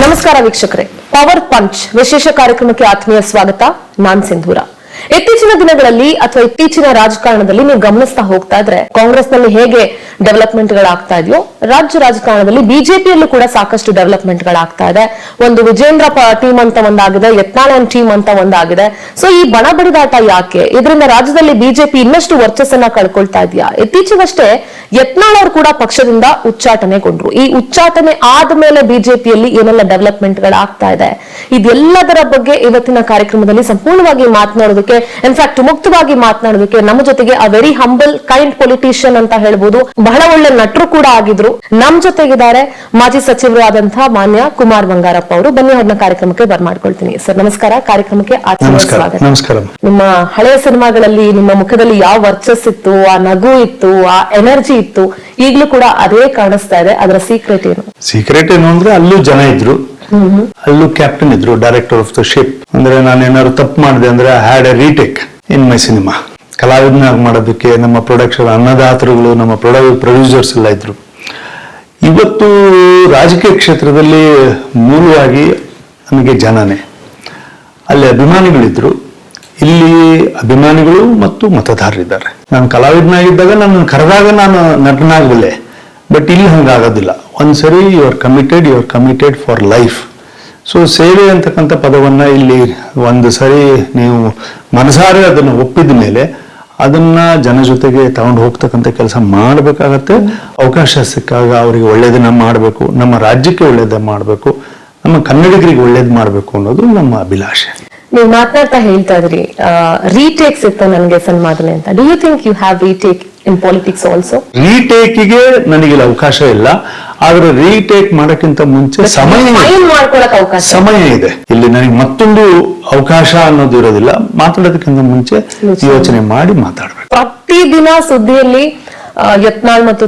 ನಮಸ್ಕಾರ ವೀಕ್ಷಕರೇ, power punch ವಿಶೇಷ ಕಾರ್ಯಕ್ರಮಕ್ಕೆ ಆತ್ಮೀಯ ಸ್ವಾಗತ. ನಾನ್ ಸಿಂಧೂರ. ಇತ್ತೀಚಿನ ದಿನಗಳಲ್ಲಿ ಅಥವಾ ಇತ್ತೀಚಿನ ರಾಜಕಾರಣದಲ್ಲಿ ನೀವು ಗಮನಿಸ್ತಾ ಹೋಗ್ತಾ ಇದ್ರೆ ಕಾಂಗ್ರೆಸ್ ನಲ್ಲಿ ಹೇಗೆ ಡೆವಲಪ್ಮೆಂಟ್ ಗಳಾಗ್ತಾ ಇದೆಯೋ ರಾಜ್ಯ ರಾಜಕಾರಣದಲ್ಲಿ ಬಿಜೆಪಿಯಲ್ಲೂ ಕೂಡ ಸಾಕಷ್ಟು ಡೆವಲಪ್ಮೆಂಟ್ ಗಳಾಗ್ತಾ ಇದೆ. ಒಂದು ವಿಜೇಂದ್ರ ಟೀಮ್ ಅಂತ ಒಂದಾಗಿದೆ, ಯತ್ನಾಳ್ ಟೀಮ್ ಅಂತ ಒಂದಾಗಿದೆ. ಸೊ ಈ ಬಣಬಡಿದಾಟ ಯಾಕೆ? ಇದರಿಂದ ರಾಜ್ಯದಲ್ಲಿ ಬಿಜೆಪಿ ಇನ್ನಷ್ಟು ವರ್ಚಸ್ಸನ್ನ ಕಳ್ಕೊಳ್ತಾ ಇದೆಯಾ? ಇತ್ತೀಚೆಗಷ್ಟೇ ಯತ್ನಾಳ್ ಅವರು ಕೂಡ ಪಕ್ಷದಿಂದ ಉಚ್ಚಾಟನೆಗೊಂಡ್ರು. ಈ ಉಚ್ಚಾಟನೆ ಆದ್ಮೇಲೆ ಬಿಜೆಪಿಯಲ್ಲಿ ಏನೆಲ್ಲ ಡೆವಲಪ್ಮೆಂಟ್ ಗಳಾಗ್ತಾ ಇದೆ, ಇದೆಲ್ಲದರ ಬಗ್ಗೆ ಇವತ್ತಿನ ಕಾರ್ಯಕ್ರಮದಲ್ಲಿ ಸಂಪೂರ್ಣವಾಗಿ ಮಾತನಾಡೋದಕ್ಕೆ, ಇನ್ಫ್ಯಾಕ್ಟ್ ಮುಕ್ತವಾಗಿ ಮಾತನಾಡೋದಕ್ಕೆ ನಮ್ಮ ಜೊತೆಗೆ a very humble kind politician ಅಂತ ಹೇಳ್ಬೋದು, ಬಹಳ ಒಳ್ಳೆ ನಟರು ಕೂಡ ಆಗಿದ್ರು, ನಮ್ ಜೊತೆಗಿದ್ದಾರೆ ಮಾಜಿ ಸಚಿವರು ಆದಂತಹ ಮಾನ್ಯ ಕುಮಾರ್ ಬಂಗಾರಪ್ಪ ಅವರು. ಬನ್ನಿ ಅವ್ರನ್ನ ಕಾರ್ಯಕ್ರಮಕ್ಕೆ ಬರ್ಮಾಡ್ಕೊಳ್ತೀನಿ. ಸರ್ ನಮಸ್ಕಾರ, ಕಾರ್ಯಕ್ರಮಕ್ಕೆ ಆತ್ಮೀಯ ಸ್ವಾಗತ. ನಮಸ್ಕಾರ. ನಿಮ್ಮ ಹಳೆಯ ಸಿನಿಮಾಗಳಲ್ಲಿ ನಿಮ್ಮ ಮುಖದಲ್ಲಿ ಯಾವ ವರ್ಚಸ್ ಇತ್ತು, ಆ ನಗು ಇತ್ತು, ಆ ಎನರ್ಜಿ ಇತ್ತು, ಈಗಲೂ ಕೂಡ ಅದೇ ಕಾಣಿಸ್ತಾ ಇದೆ. ಅದರ ಸೀಕ್ರೆಟ್ ಏನು? ಸೀಕ್ರೆಟ್ ಏನು ಅಂದ್ರೆ ಅಲ್ಲೂ ಜನ ಇದ್ರು, ಅಲ್ಲೂ ಕ್ಯಾಪ್ಟನ್ ಇದ್ರು, ಡೈರೆಕ್ಟರ್ ಆಫ್ ದ ಶಿಪ್. ಅಂದ್ರೆ ನಾನು ಏನಾದ್ರು ತಪ್ಪು ಮಾಡಿದೆ ಅಂದ್ರೆ I had a retake in my cinema. ಕಲಾವಿದನಾಗಿ ಮಾಡೋದಕ್ಕೆ ನಮ್ಮ ಪ್ರೊಡಕ್ಷನ್ ಅನ್ನದಾತರುಗಳು, ನಮ್ಮ ಪ್ರೊಡ್ಯೂಸರ್ಸ್ ಎಲ್ಲ ಇದ್ರು. ಇವತ್ತು ರಾಜಕೀಯ ಕ್ಷೇತ್ರದಲ್ಲಿ ಮೂಲವಾಗಿ ನಮಗೆ ಜನನೇ, ಅಲ್ಲಿ ಅಭಿಮಾನಿಗಳಿದ್ರು, ಇಲ್ಲಿ ಅಭಿಮಾನಿಗಳು ಮತ್ತು ಮತದಾರರಿದ್ದಾರೆ. ನಾನು ಕಲಾವಿದನಾಗಿದ್ದಾಗ ನನ್ನ ಕರೆದಾಗ ನಾನು ನಟನಾಗಬಲ್ಲೆ, ಬಟ್ ಇಲ್ಲಿ ಹಂಗಾಗೋದಿಲ್ಲ. ಒಂದ್ಸರಿ you are committed for life. So ಸೇವೆ ಅಂತಕ್ಕಂಥ ಪದವನ್ನ ಇಲ್ಲಿ ಒಂದು ಸರಿ ನೀವು ಮನಸಾರೆ ಅದನ್ನು ಒಪ್ಪಿದ ಮೇಲೆ ಅದನ್ನ ಜನ ಜೊತೆಗೆ ತಗೊಂಡು ಹೋಗ್ತಕ್ಕಂಥ ಕೆಲಸ ಮಾಡಬೇಕಾಗತ್ತೆ. ಅವಕಾಶ ಸಿಕ್ಕಾಗ ಅವರಿಗೆ ಒಳ್ಳೇದನ್ನ ಮಾಡಬೇಕು, ನಮ್ಮ ರಾಜ್ಯಕ್ಕೆ ಒಳ್ಳೇದ ಮಾಡಬೇಕು, ನಮ್ಮ ಕನ್ನಡಿಗರಿಗೆ ಒಳ್ಳೇದು ಮಾಡಬೇಕು ಅನ್ನೋದು ನಮ್ಮ ಅಭಿಲಾಷೆ. ನೀವು ಮಾತನಾಡ್ತಾ ಹೇಳ್ತಾ ಇದ್ರಿ ರೀಟೇಕ್ಸ್ ಇತ್ತು ನನಗೆ ಸಿನಿಮಾದಲ್ಲಿ ಅಂತ. Do you think you have retake in politics also? ರೀಟೇಕಿಗೆ ನನಗೆ ಅವಕಾಶ ಇಲ್ಲ, ಆದ್ರೆ ರೀಟೇಕ್ ಮಾಡಕ್ಕಿಂತ ಮುಂಚೆ ಸಮಯ ಇದೆ. ಇಲ್ಲಿ ನನಗೆ ಮತ್ತೊಂದು ಅವಕಾಶ ಅನ್ನೋದು ಇರೋದಿಲ್ಲ. ಮಾತಾಡೋದಕ್ಕಿಂತ ಮುಂಚೆ ಯೋಚನೆ ಮಾಡಿ ಮಾತಾಡ್ಬೇಕು. ಪ್ರತಿದಿನ ಸುದ್ದಿಯಲ್ಲಿ ಯತ್ನಾಳ್ ಮತ್ತು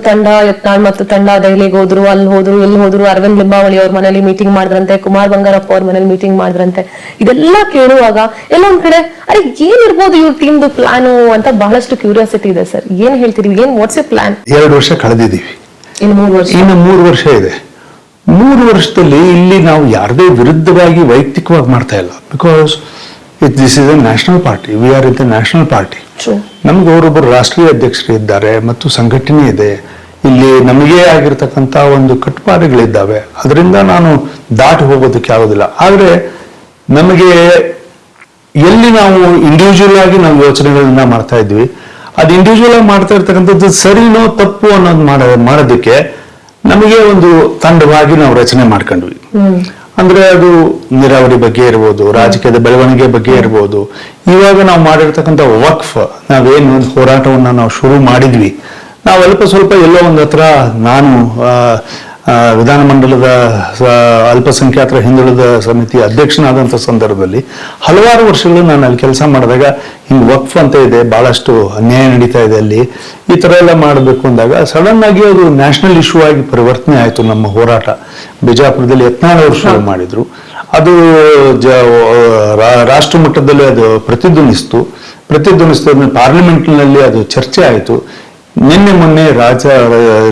ತಂಡ ದೆಹಲಿಗೆ ಹೋದ್ರು, ಅಲ್ಲಿ ಹೋದ್ರು, ಇಲ್ಲಿ ಹೋದ್ರು, ಅರವಿಂದ್ ಲಿಂಬಾವಳಿ ಅವ್ರ ಮನೇಲಿ ಮೀಟಿಂಗ್ ಮಾಡಿದ್ರಂತೆ, ಕುಮಾರ್ ಬಂಗಾರಪ್ಪ ಅವ್ರ ಮನೇಲಿ ಮೀಟಿಂಗ್ ಮಾಡಿದ್ರಂತೆ. ಇದೆಲ್ಲ ಕೇಳುವಾಗ ಎಲ್ಲೊಂದ್ ಕಡೆ ಅರೆ ಏನಿರ್ಬೋದು ಇವ್ರ ಟೀಮ್ದು ಪ್ಲಾನು ಅಂತ ಬಹಳಷ್ಟು ಕ್ಯೂರಿಯಾಸಿಟಿ ಇದೆ. ಸರ್ ಏನ್ ಹೇಳ್ತೀರಿ? What's A plan? 2 ವರ್ಷ ಕಳೆದಿದ್ದೀವಿ, ಇನ್ನು 3 ವರ್ಷ ಇದೆ. 3 ವರ್ಷದಲ್ಲಿ ಇಲ್ಲಿ ನಾವು ಯಾರದೇ ವಿರುದ್ಧವಾಗಿ ವೈಯಕ್ತಿಕವಾಗಿ ಮಾಡ್ತಾ ಇಲ್ಲ. Because this is A national party, we are in the national party. ನಮ್ಗೆ ಅವರೊಬ್ಬರು ರಾಷ್ಟ್ರೀಯ ಅಧ್ಯಕ್ಷರು ಇದ್ದಾರೆ ಮತ್ತು ಸಂಘಟನೆ ಇದೆ. ಇಲ್ಲಿ ನಮಗೆ ಆಗಿರ್ತಕ್ಕಂಥ ಒಂದು ಕಟ್ಟುಪಾಡುಗಳಿದ್ದಾವೆ, ಅದರಿಂದ ನಾನು ದಾಟಿ ಹೋಗೋದಕ್ಕೆ ಆಗೋದಿಲ್ಲ. ಆದ್ರೆ ನಮಗೆ ಎಲ್ಲಿ ನಾವು ಇಂಡಿವಿಜುವಲ್ ಆಗಿ ನಾವು ಯೋಚನೆಗಳನ್ನ ಮಾಡ್ತಾ ಇದ್ವಿ, ಅದು ಇಂಡಿವಿಜುವಲ್ ಆಗಿ ಮಾಡ್ತಾ ಇರ್ತಕ್ಕಂಥದ್ದು ಸರಿನೋ ತಪ್ಪು ಅನ್ನೋದು ಮಾಡೋದಕ್ಕೆ ನಮಗೆ ಒಂದು ತಂಡವಾಗಿ ನಾವು ರಚನೆ ಮಾಡ್ಕೊಂಡ್ವಿ. ಅಂದ್ರೆ ಅದು ನೀರಾವರಿ ಬಗ್ಗೆ ಇರ್ಬೋದು, ರಾಜಕೀಯದ ಬೆಳವಣಿಗೆ ಬಗ್ಗೆ ಇರ್ಬೋದು. ಇವಾಗ ನಾವು ಮಾಡಿರ್ತಕ್ಕಂಥ ವಕ್ಫ್, ನಾವೇನು ಒಂದು ಹೋರಾಟವನ್ನ ನಾವು ಶುರು ಮಾಡಿದ್ವಿ, ನಾವು ಅಲ್ಪ ಸ್ವಲ್ಪ ಎಲ್ಲೋ ಒಂದು ಹತ್ರ ನಾನು ವಿಧಾನಮಂಡಲದ ಅಲ್ಪಸಂಖ್ಯಾತರ ಹಿಂದುಳಿದ ಸಮಿತಿ ಅಧ್ಯಕ್ಷನಾದಂಥ ಸಂದರ್ಭದಲ್ಲಿ ಹಲವಾರು ವರ್ಷಗಳು ನಾನು ಅಲ್ಲಿ ಕೆಲಸ ಮಾಡಿದಾಗ ಹಿಂಗೆ ವಕ್ಫ್ ಅಂತ ಇದೆ, ಬಹಳಷ್ಟು ಅನ್ಯಾಯ ನಡೀತಾ ಇದೆ ಅಲ್ಲಿ, ಈ ತರ ಎಲ್ಲ ಮಾಡಬೇಕು ಅಂದಾಗ ಸಡನ್ ಆಗಿ ಅದು ನ್ಯಾಷನಲ್ ಇಶ್ಯೂ ಆಗಿ ಪರಿವರ್ತನೆ ಆಯಿತು. ನಮ್ಮ ಹೋರಾಟ ಬಿಜಾಪುರದಲ್ಲಿ ಯತ್ನಾಳ್ ಅವರು ಶುರು ಮಾಡಿದ್ರು, ಅದು ರಾಷ್ಟ್ರ ಮಟ್ಟದಲ್ಲಿ ಅದು ಪ್ರತಿಧ್ವನಿಸ್ತು. ಪಾರ್ಲಿಮೆಂಟ್ನಲ್ಲಿ ಅದು ಚರ್ಚೆ ಆಯಿತು. ನಿನ್ನೆ ಮೊನ್ನೆ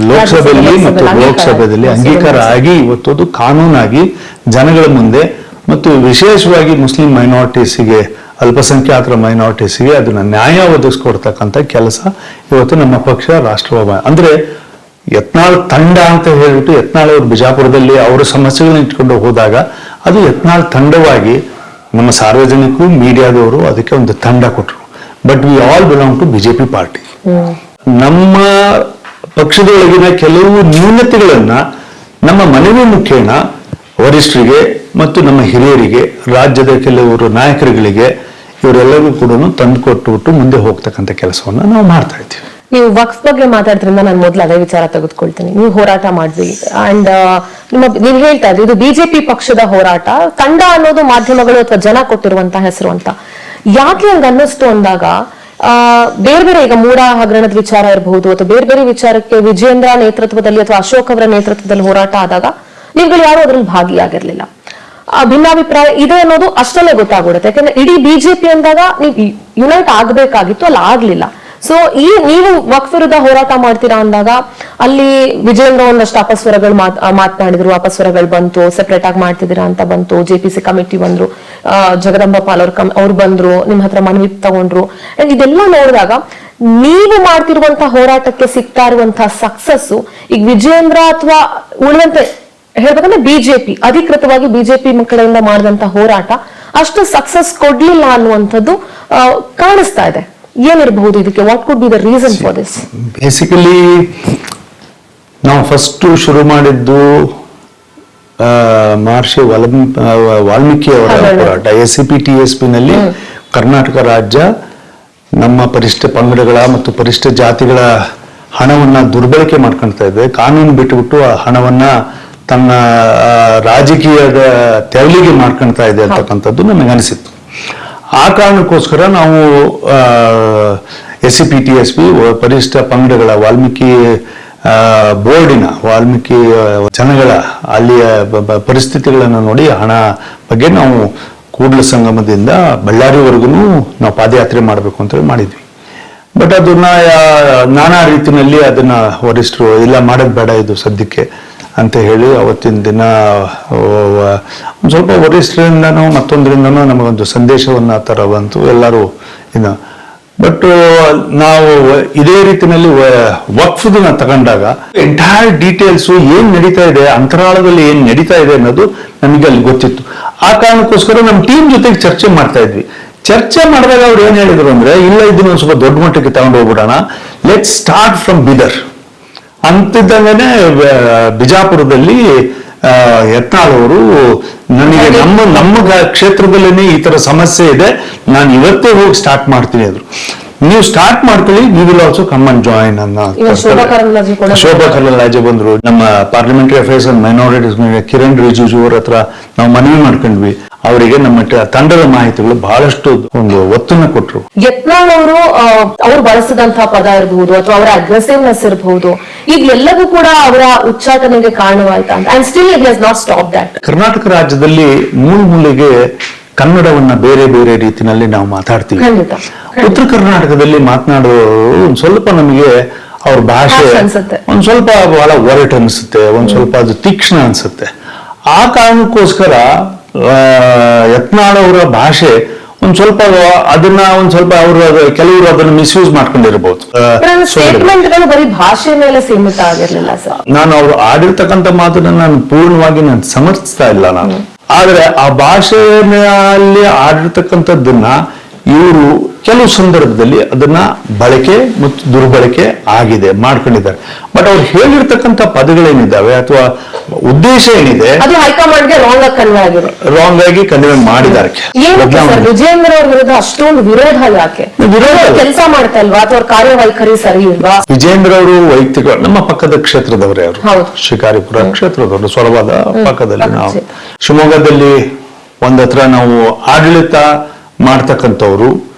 ಲೋಕಸಭೆಯಲ್ಲಿ ಮತ್ತು ಲೋಕಸಭೆಯಲ್ಲಿ ಅಂಗೀಕಾರ ಆಗಿ ಇವತ್ತು ಅದು ಕಾನೂನಾಗಿ ಜನಗಳ ಮುಂದೆ ಮತ್ತು ವಿಶೇಷವಾಗಿ ಮುಸ್ಲಿಂ ಮೈನಾರಿಟೀಸ್ಗೆ, ಅಲ್ಪಸಂಖ್ಯಾತರ ಮೈನಾರಿಟೀಸ್ಗೆ ಅದನ್ನ ನ್ಯಾಯ ಒದಗಿಸ್ಕೊಡ್ತಕ್ಕಂಥ ಕೆಲಸ ಇವತ್ತು ನಮ್ಮ ಪಕ್ಷ ಅಂದ್ರೆ ಯತ್ನಾಳ್ ತಂಡ ಅಂತ ಹೇಳ್ಬಿಟ್ಟು ಯತ್ನಾಳ್ ಅವರು ಬಿಜಾಪುರದಲ್ಲಿ ಅವರ ಸಮಸ್ಯೆಗಳನ್ನ ಇಟ್ಕೊಂಡು ಹೋದಾಗ ಅದು ಯತ್ನಾಳ್ ತಂಡವಾಗಿ ನಮ್ಮ ಸಾರ್ವಜನಿಕರು ಮೀಡಿಯಾದವರು ಅದಕ್ಕೆ ಒಂದು ತಂಡ ಕೊಟ್ಟರು. But we all belong to BJP party. ನಮ್ಮ ಪಕ್ಷದೊಳಗಿನ ಕೆಲವು ನ್ಯೂನತೆಗಳನ್ನ ನಮ್ಮ ಮನವಿ ಮುಖೇನ ವರಿಷ್ಠರಿಗೆ ಮತ್ತು ನಮ್ಮ ಹಿರಿಯರಿಗೆ, ರಾಜ್ಯದ ಕೆಲವರು ನಾಯಕರುಗಳಿಗೆ, ಇವರೆಲ್ಲರಿಗೂ ಕೂಡ ತಂದು ಕೊಟ್ಟುಬಿಟ್ಟು ಮುಂದೆ ಹೋಗ್ತಕ್ಕಂಥ ಕೆಲಸವನ್ನ ನಾವು ಮಾಡ್ತಾ ಇದ್ದೀವಿ. ನೀವು ವಕ್ಫ್ ಬಗ್ಗೆ ಮಾತಾಡ್ತಿರಿಂದ ನಾನು ಮೊದಲು ಅದೇ ವಿಚಾರ ತೆಗೆದುಕೊಳ್ತೀನಿ. ನೀವು ಹೋರಾಟ ಮಾಡಿದ್ವಿ ಅಂಡ್ ನೀವು ಹೇಳ್ತಾ ಇದ್ರಿ ಇದು ಬಿಜೆಪಿ ಪಕ್ಷದ ಹೋರಾಟ, ತಂಡ ಅನ್ನೋದು ಮಾಧ್ಯಮಗಳು ಅಥವಾ ಜನ ಕೊಟ್ಟಿರುವಂತಹ ಹೆಸರು ಅಂತ. ಯಾಕೆ ಹಂಗ ಅನ್ನಿಸ್ತು ಅಂದಾಗ ಬೇರೆ ಬೇರೆ ಈಗ ಮೂಡ ಹಗರಣದ ವಿಚಾರ ಇರಬಹುದು ಅಥವಾ ಬೇರೆ ಬೇರೆ ವಿಚಾರಕ್ಕೆ ವಿಜೇಂದ್ರ ನೇತೃತ್ವದಲ್ಲಿ ಅಥವಾ ಅಶೋಕ್ ಅವರ ನೇತೃತ್ವದಲ್ಲಿ ಹೋರಾಟ ಆದಾಗ ನೀವುಗಳು ಯಾರು ಅದ್ರಲ್ಲಿ ಭಾಗಿಯಾಗಿರ್ಲಿಲ್ಲ. ಭಿನ್ನಾಭಿಪ್ರಾಯ ಇದೆ ಅನ್ನೋದು ಅಷ್ಟಲ್ಲೇ ಗೊತ್ತಾಗ್ಬಿಡುತ್ತೆ. ಯಾಕಂದ್ರೆ ಇಡೀ ಬಿಜೆಪಿ ಅಂದಾಗ ನೀವು ಯುನೈಟ್ ಆಗ್ಬೇಕಾಗಿತ್ತು, ಅಲ್ಲಿ ಆಗ್ಲಿಲ್ಲ. ಸೊ ನೀವು ವಕ್ಫ್ ವಿರುದ್ಧ ಹೋರಾಟ ಮಾಡ್ತೀರಾ ಅಂದಾಗ ಅಲ್ಲಿ ವಿಜೇಂದ್ರ ಒಂದಷ್ಟು ಅಪಸ್ವರಗಳು ಮಾತನಾಡಿದ್ರು, ಅಪಸ್ವರಗಳು ಬಂತು, ಸೆಪರೇಟ್ ಆಗಿ ಮಾಡ್ತಿದ್ದೀರಾ ಅಂತ ಬಂತು, JPC ಕಮಿಟಿ ಬಂದ್ರು, ಜಗದಂಬ ಪಾಲ್ ಅವ್ರು ಬಂದ್ರು, ನಿಮ್ ಹತ್ರ ಮನವಿ ತಗೊಂಡ್ರು. ಇದೆಲ್ಲ ನೋಡಿದಾಗ ನೀವು ಮಾಡ್ತಿರುವಂತಹ ಹೋರಾಟಕ್ಕೆ ಸಿಗ್ತಾ ಇರುವಂತಹ ಸಕ್ಸಸ್ ಈಗ ವಿಜೇಂದ್ರ ಅಥವಾ ಉಳಿದಂತೆ ಹೇಳ್ಬೇಕಂದ್ರೆ ಬಿಜೆಪಿ ಅಧಿಕೃತವಾಗಿ ಬಿಜೆಪಿ ಕಡೆಯಿಂದ ಮಾಡಿದಂತ ಹೋರಾಟ ಅಷ್ಟು ಸಕ್ಸಸ್ ಕೊಡ್ಲಿಲ್ಲ ಅನ್ನುವಂಥದ್ದು ಕಾಣಿಸ್ತಾ ಇದೆ. ಏನಿರಬಹುದು ಇದಕ್ಕೆ? What could be the reason for this? Basically ನಾವು ಫಸ್ಟ್ ಶುರು ಮಾಡಿದ್ದು ಮಹರ್ಷಿ ವಾಲ್ಮೀಕಿ ಅವರ ಹೋರಾಟ SCP-TSP ನಲ್ಲಿ ಕರ್ನಾಟಕ ರಾಜ್ಯ ನಮ್ಮ ಪರಿಶಿಷ್ಟ ಪಂಗಡಗಳ ಮತ್ತು ಪರಿಶಿಷ್ಟ ಜಾತಿಗಳ ಹಣವನ್ನ ದುರ್ಬಳಕೆ ಮಾಡ್ಕೊಳ್ತಾ ಇದೆ, ಕಾನೂನು ಬಿಟ್ಟುಬಿಟ್ಟು ಆ ಹಣವನ್ನ ತನ್ನ ರಾಜಕೀಯದ ತೆರಳಿಗೆ ಮಾಡ್ಕೊಳ್ತಾ ಇದೆ ಅಂತಕ್ಕಂಥದ್ದು ನನಗೆ ಅನಿಸಿತ್ತು. ಆ ಕಾರಣಕ್ಕೋಸ್ಕರ ನಾವು SCP-TSP ಪರಿಶಿಷ್ಟ ಪಂಗಡಗಳ ವಾಲ್ಮೀಕಿ ಬೋರ್ಡಿನ ವಾಲ್ಮೀಕಿ ಜನಗಳ ಅಲ್ಲಿಯ ಪರಿಸ್ಥಿತಿಗಳನ್ನು ನೋಡಿ ಹಣ ಬಗ್ಗೆ ನಾವು ಕೂಡಲ ಸಂಗಮದಿಂದ ಬಳ್ಳಾರಿವರೆಗೂ ನಾವು ಪಾದಯಾತ್ರೆ ಮಾಡಬೇಕು ಅಂತ ಹೇಳಿ ಮಾಡಿದ್ವಿ. ಬಟ್ ಅದನ್ನ ನಾನಾ ರೀತಿಯಲ್ಲಿ ಅದನ್ನ ವರಿಷ್ಠರು ಇಲ್ಲ ಮಾಡೋದು ಬೇಡ ಇದು ಸದ್ಯಕ್ಕೆ ಅಂತ ಹೇಳಿ ಅವತ್ತಿನ ದಿನ ಒಂದು ಸ್ವಲ್ಪ ವರಿಷ್ಠರಿಂದನೂ ಮತ್ತೊಂದರಿಂದನೂ ನಮಗೊಂದು ಸಂದೇಶವನ್ನ ತರ ಬಂತು ಎಲ್ಲರೂ ಇನ್ನು. ಬಟ್ ನಾವು ಇದೇ ರೀತಿಯಲ್ಲಿ ವಕ್ಫ್ದನ್ನ ತಗೊಂಡಾಗ ಎಂಟೈರ್ ಡೀಟೇಲ್ಸ್ ಏನ್ ನಡೀತಾ ಇದೆ, ಅಂತರಾಳದಲ್ಲಿ ಏನ್ ನಡೀತಾ ಇದೆ ಅನ್ನೋದು ನಮಗೆ ಅಲ್ಲಿ ಗೊತ್ತಿತ್ತು. ಆ ಕಾರಣಕ್ಕೋಸ್ಕರ ನಮ್ಮ ಟೀಮ್ ಜೊತೆಗೆ ಚರ್ಚೆ ಮಾಡ್ತಾ ಇದ್ವಿ. ಚರ್ಚೆ ಮಾಡಿದಾಗ ಅವ್ರು ಏನ್ ಹೇಳಿದ್ರು ಅಂದ್ರೆ, ಇಲ್ಲ ಇದನ್ನ ಒಂದು ಸ್ವಲ್ಪ ದೊಡ್ಡ ಮಟ್ಟಕ್ಕೆ ತಗೊಂಡು ಹೋಗ್ಬಿಡೋಣ, ಲೆಟ್ ಸ್ಟಾರ್ಟ್ ಫ್ರಮ್ ಬೀದರ್ ಅಂತಿದ್ದಂಗೆನೆ ಬಿಜಾಪುರದಲ್ಲಿ ಯತ್ನಾಳ್ ಅವರು ನನಗೆ ನಮ್ಮ ಕ್ಷೇತ್ರದಲ್ಲೇನೆ ಈ ತರ ಸಮಸ್ಯೆ ಇದೆ, ನಾನು ಇವತ್ತೇ ಹೋಗಿ ಸ್ಟಾರ್ಟ್ ಮಾಡ್ತೀನಿ ಅಂದ್ರು. ನೀವು ಸ್ಟಾರ್ಟ್ ಮಾಡ್ಕೊಳ್ಳಿ, we will also come and join ಅನ್ನೋ. ಶೋಭಾ ಕರಂದ್ಲಾಜೆ ಬಂದ್ರು, ನಮ್ಮ parliamentary affairs and minorities Kiran Rijiju ಅವ್ರ ಹತ್ರ ನಾವು ಮನವಿ ಮಾಡ್ಕೊಂಡ್ವಿ. ಅವರಿಗೆ ನಮ್ಮ ತಂಡದ ಮಾಹಿತಿಗಳು ಬಹಳಷ್ಟು ಒಂದು ಒತ್ತನ್ನು ಕೊಟ್ಟರು. ಯತ್ನಾಳ್ ಅವರು ಬಳಸಿದಂತಹ ಪದ ಇರಬಹುದು ಅಥವಾ ಅವರ ಅಗ್ರೆಸಿವ್ನೆಸ್ ಇರಬಹುದು, ಈಗ ಎಲ್ಲವೂ ಕೂಡ ಅವರ ಉಚ್ಚಾಟನೆಗೆ ಕಾರಣವಾಯ್ತಾ ಅಂತ. And still it has not stop that. Karnataka ರಾಜ್ಯದಲ್ಲಿ ಮೂಲೆಗೆ ಕನ್ನಡವನ್ನ ಬೇರೆ ಬೇರೆ ರೀತಿಯಲ್ಲಿ ನಾವು ಮಾತಾಡ್ತೀವಿ. ಉತ್ತರ ಕರ್ನಾಟಕದಲ್ಲಿ ಮಾತನಾಡೋರು ಒಂದ್ ಸ್ವಲ್ಪ ನಮಗೆ ಅವ್ರ ಭಾಷೆ ಒಂದ್ ಸ್ವಲ್ಪ ಬಹಳ ಒರಟು ಅನ್ಸುತ್ತೆ, ಒಂದ್ ಸ್ವಲ್ಪ ಅದು ತೀಕ್ಷ್ಣ ಅನ್ಸುತ್ತೆ. ಆ ಕಾರಣಕ್ಕೋಸ್ಕರ ಯತ್ನಾಳ್ ಅವರ ಭಾಷೆ ಒಂದ್ ಸ್ವಲ್ಪ ಅದನ್ನ ಒಂದ್ ಸ್ವಲ್ಪ ಅವರು ಕೆಲವರು ಅದನ್ನ ಮಿಸ್ಯೂಸ್ ಮಾಡ್ಕೊಂಡಿರಬಹುದು. ಬರೀ ಭಾಷೆ ಮೇಲೆ ಸೀಮಿತ ಆಗಿರ್ಲಿಲ್ಲ ಸರ್. ನಾನು ಅವ್ರು ಆಡಿರ್ತಕ್ಕಂಥ ಮಾತನ್ನ ನಾನು ಪೂರ್ಣವಾಗಿ ನಾನು ಸಮರ್ಥಿಸ್ತಾ ಇಲ್ಲ ನಾನು. ಆದ್ರೆ ಆ ಭಾಷೆಯಲ್ಲಿ ಆಡಿರ್ತಕ್ಕಂಥದ್ದನ್ನ ಇವರು ಕೆಲವು ಸಂದರ್ಭದಲ್ಲಿ ಅದನ್ನ ಬಳಕೆ ಮತ್ತು ದುರ್ಬಳಕೆ ಆಗಿದೆ, ಮಾಡ್ಕೊಂಡಿದ್ದಾರೆ. ಬಟ್ ಅವ್ರು ಹೇಳಿರ್ತಕ್ಕಂಥ ಪದಗಳೇನಿದ್ದಾವೆ ಅಥವಾ ಉದ್ದೇಶ ಏನಿದೆ ಅದು ಹೈಕಮಾಂಡ್ಗೆ ರಾಂಗ್ ಆಗಿ ಕನ್ವೆ ಮಾಡಿದ್ದಾರೆ. ವಿಜೇಂದ್ರ ಅವ್ರ ವಿರುದ್ಧ ಅಷ್ಟೊಂದು ವಿರೋಧ ಯಾಕೆ? ಕೆಲಸ ಮಾಡ್ತಾ ಇಲ್ವಾ ಅಥವಾ ಕಾರ್ಯವೈಖರಿ ಸರಿ ಇಲ್ವಾ? ವಿಜೇಂದ್ರ ಅವರು ವೈಯಕ್ತಿಕ ನಮ್ಮ ಪಕ್ಕದ ಕ್ಷೇತ್ರದವರೇ, ಅವರು ಶಿಕಾರಿಪುರ ಕ್ಷೇತ್ರದವರು, ಸೊರಬಾದ ಪಕ್ಕದಲ್ಲಿ. ನಾವು ಶಿವಮೊಗ್ಗದಲ್ಲಿ ಒಂದತ್ರ ನಾವು ಆಡಳಿತ ಮಾಡ್ತಕ್ಕಂಥವ್ರು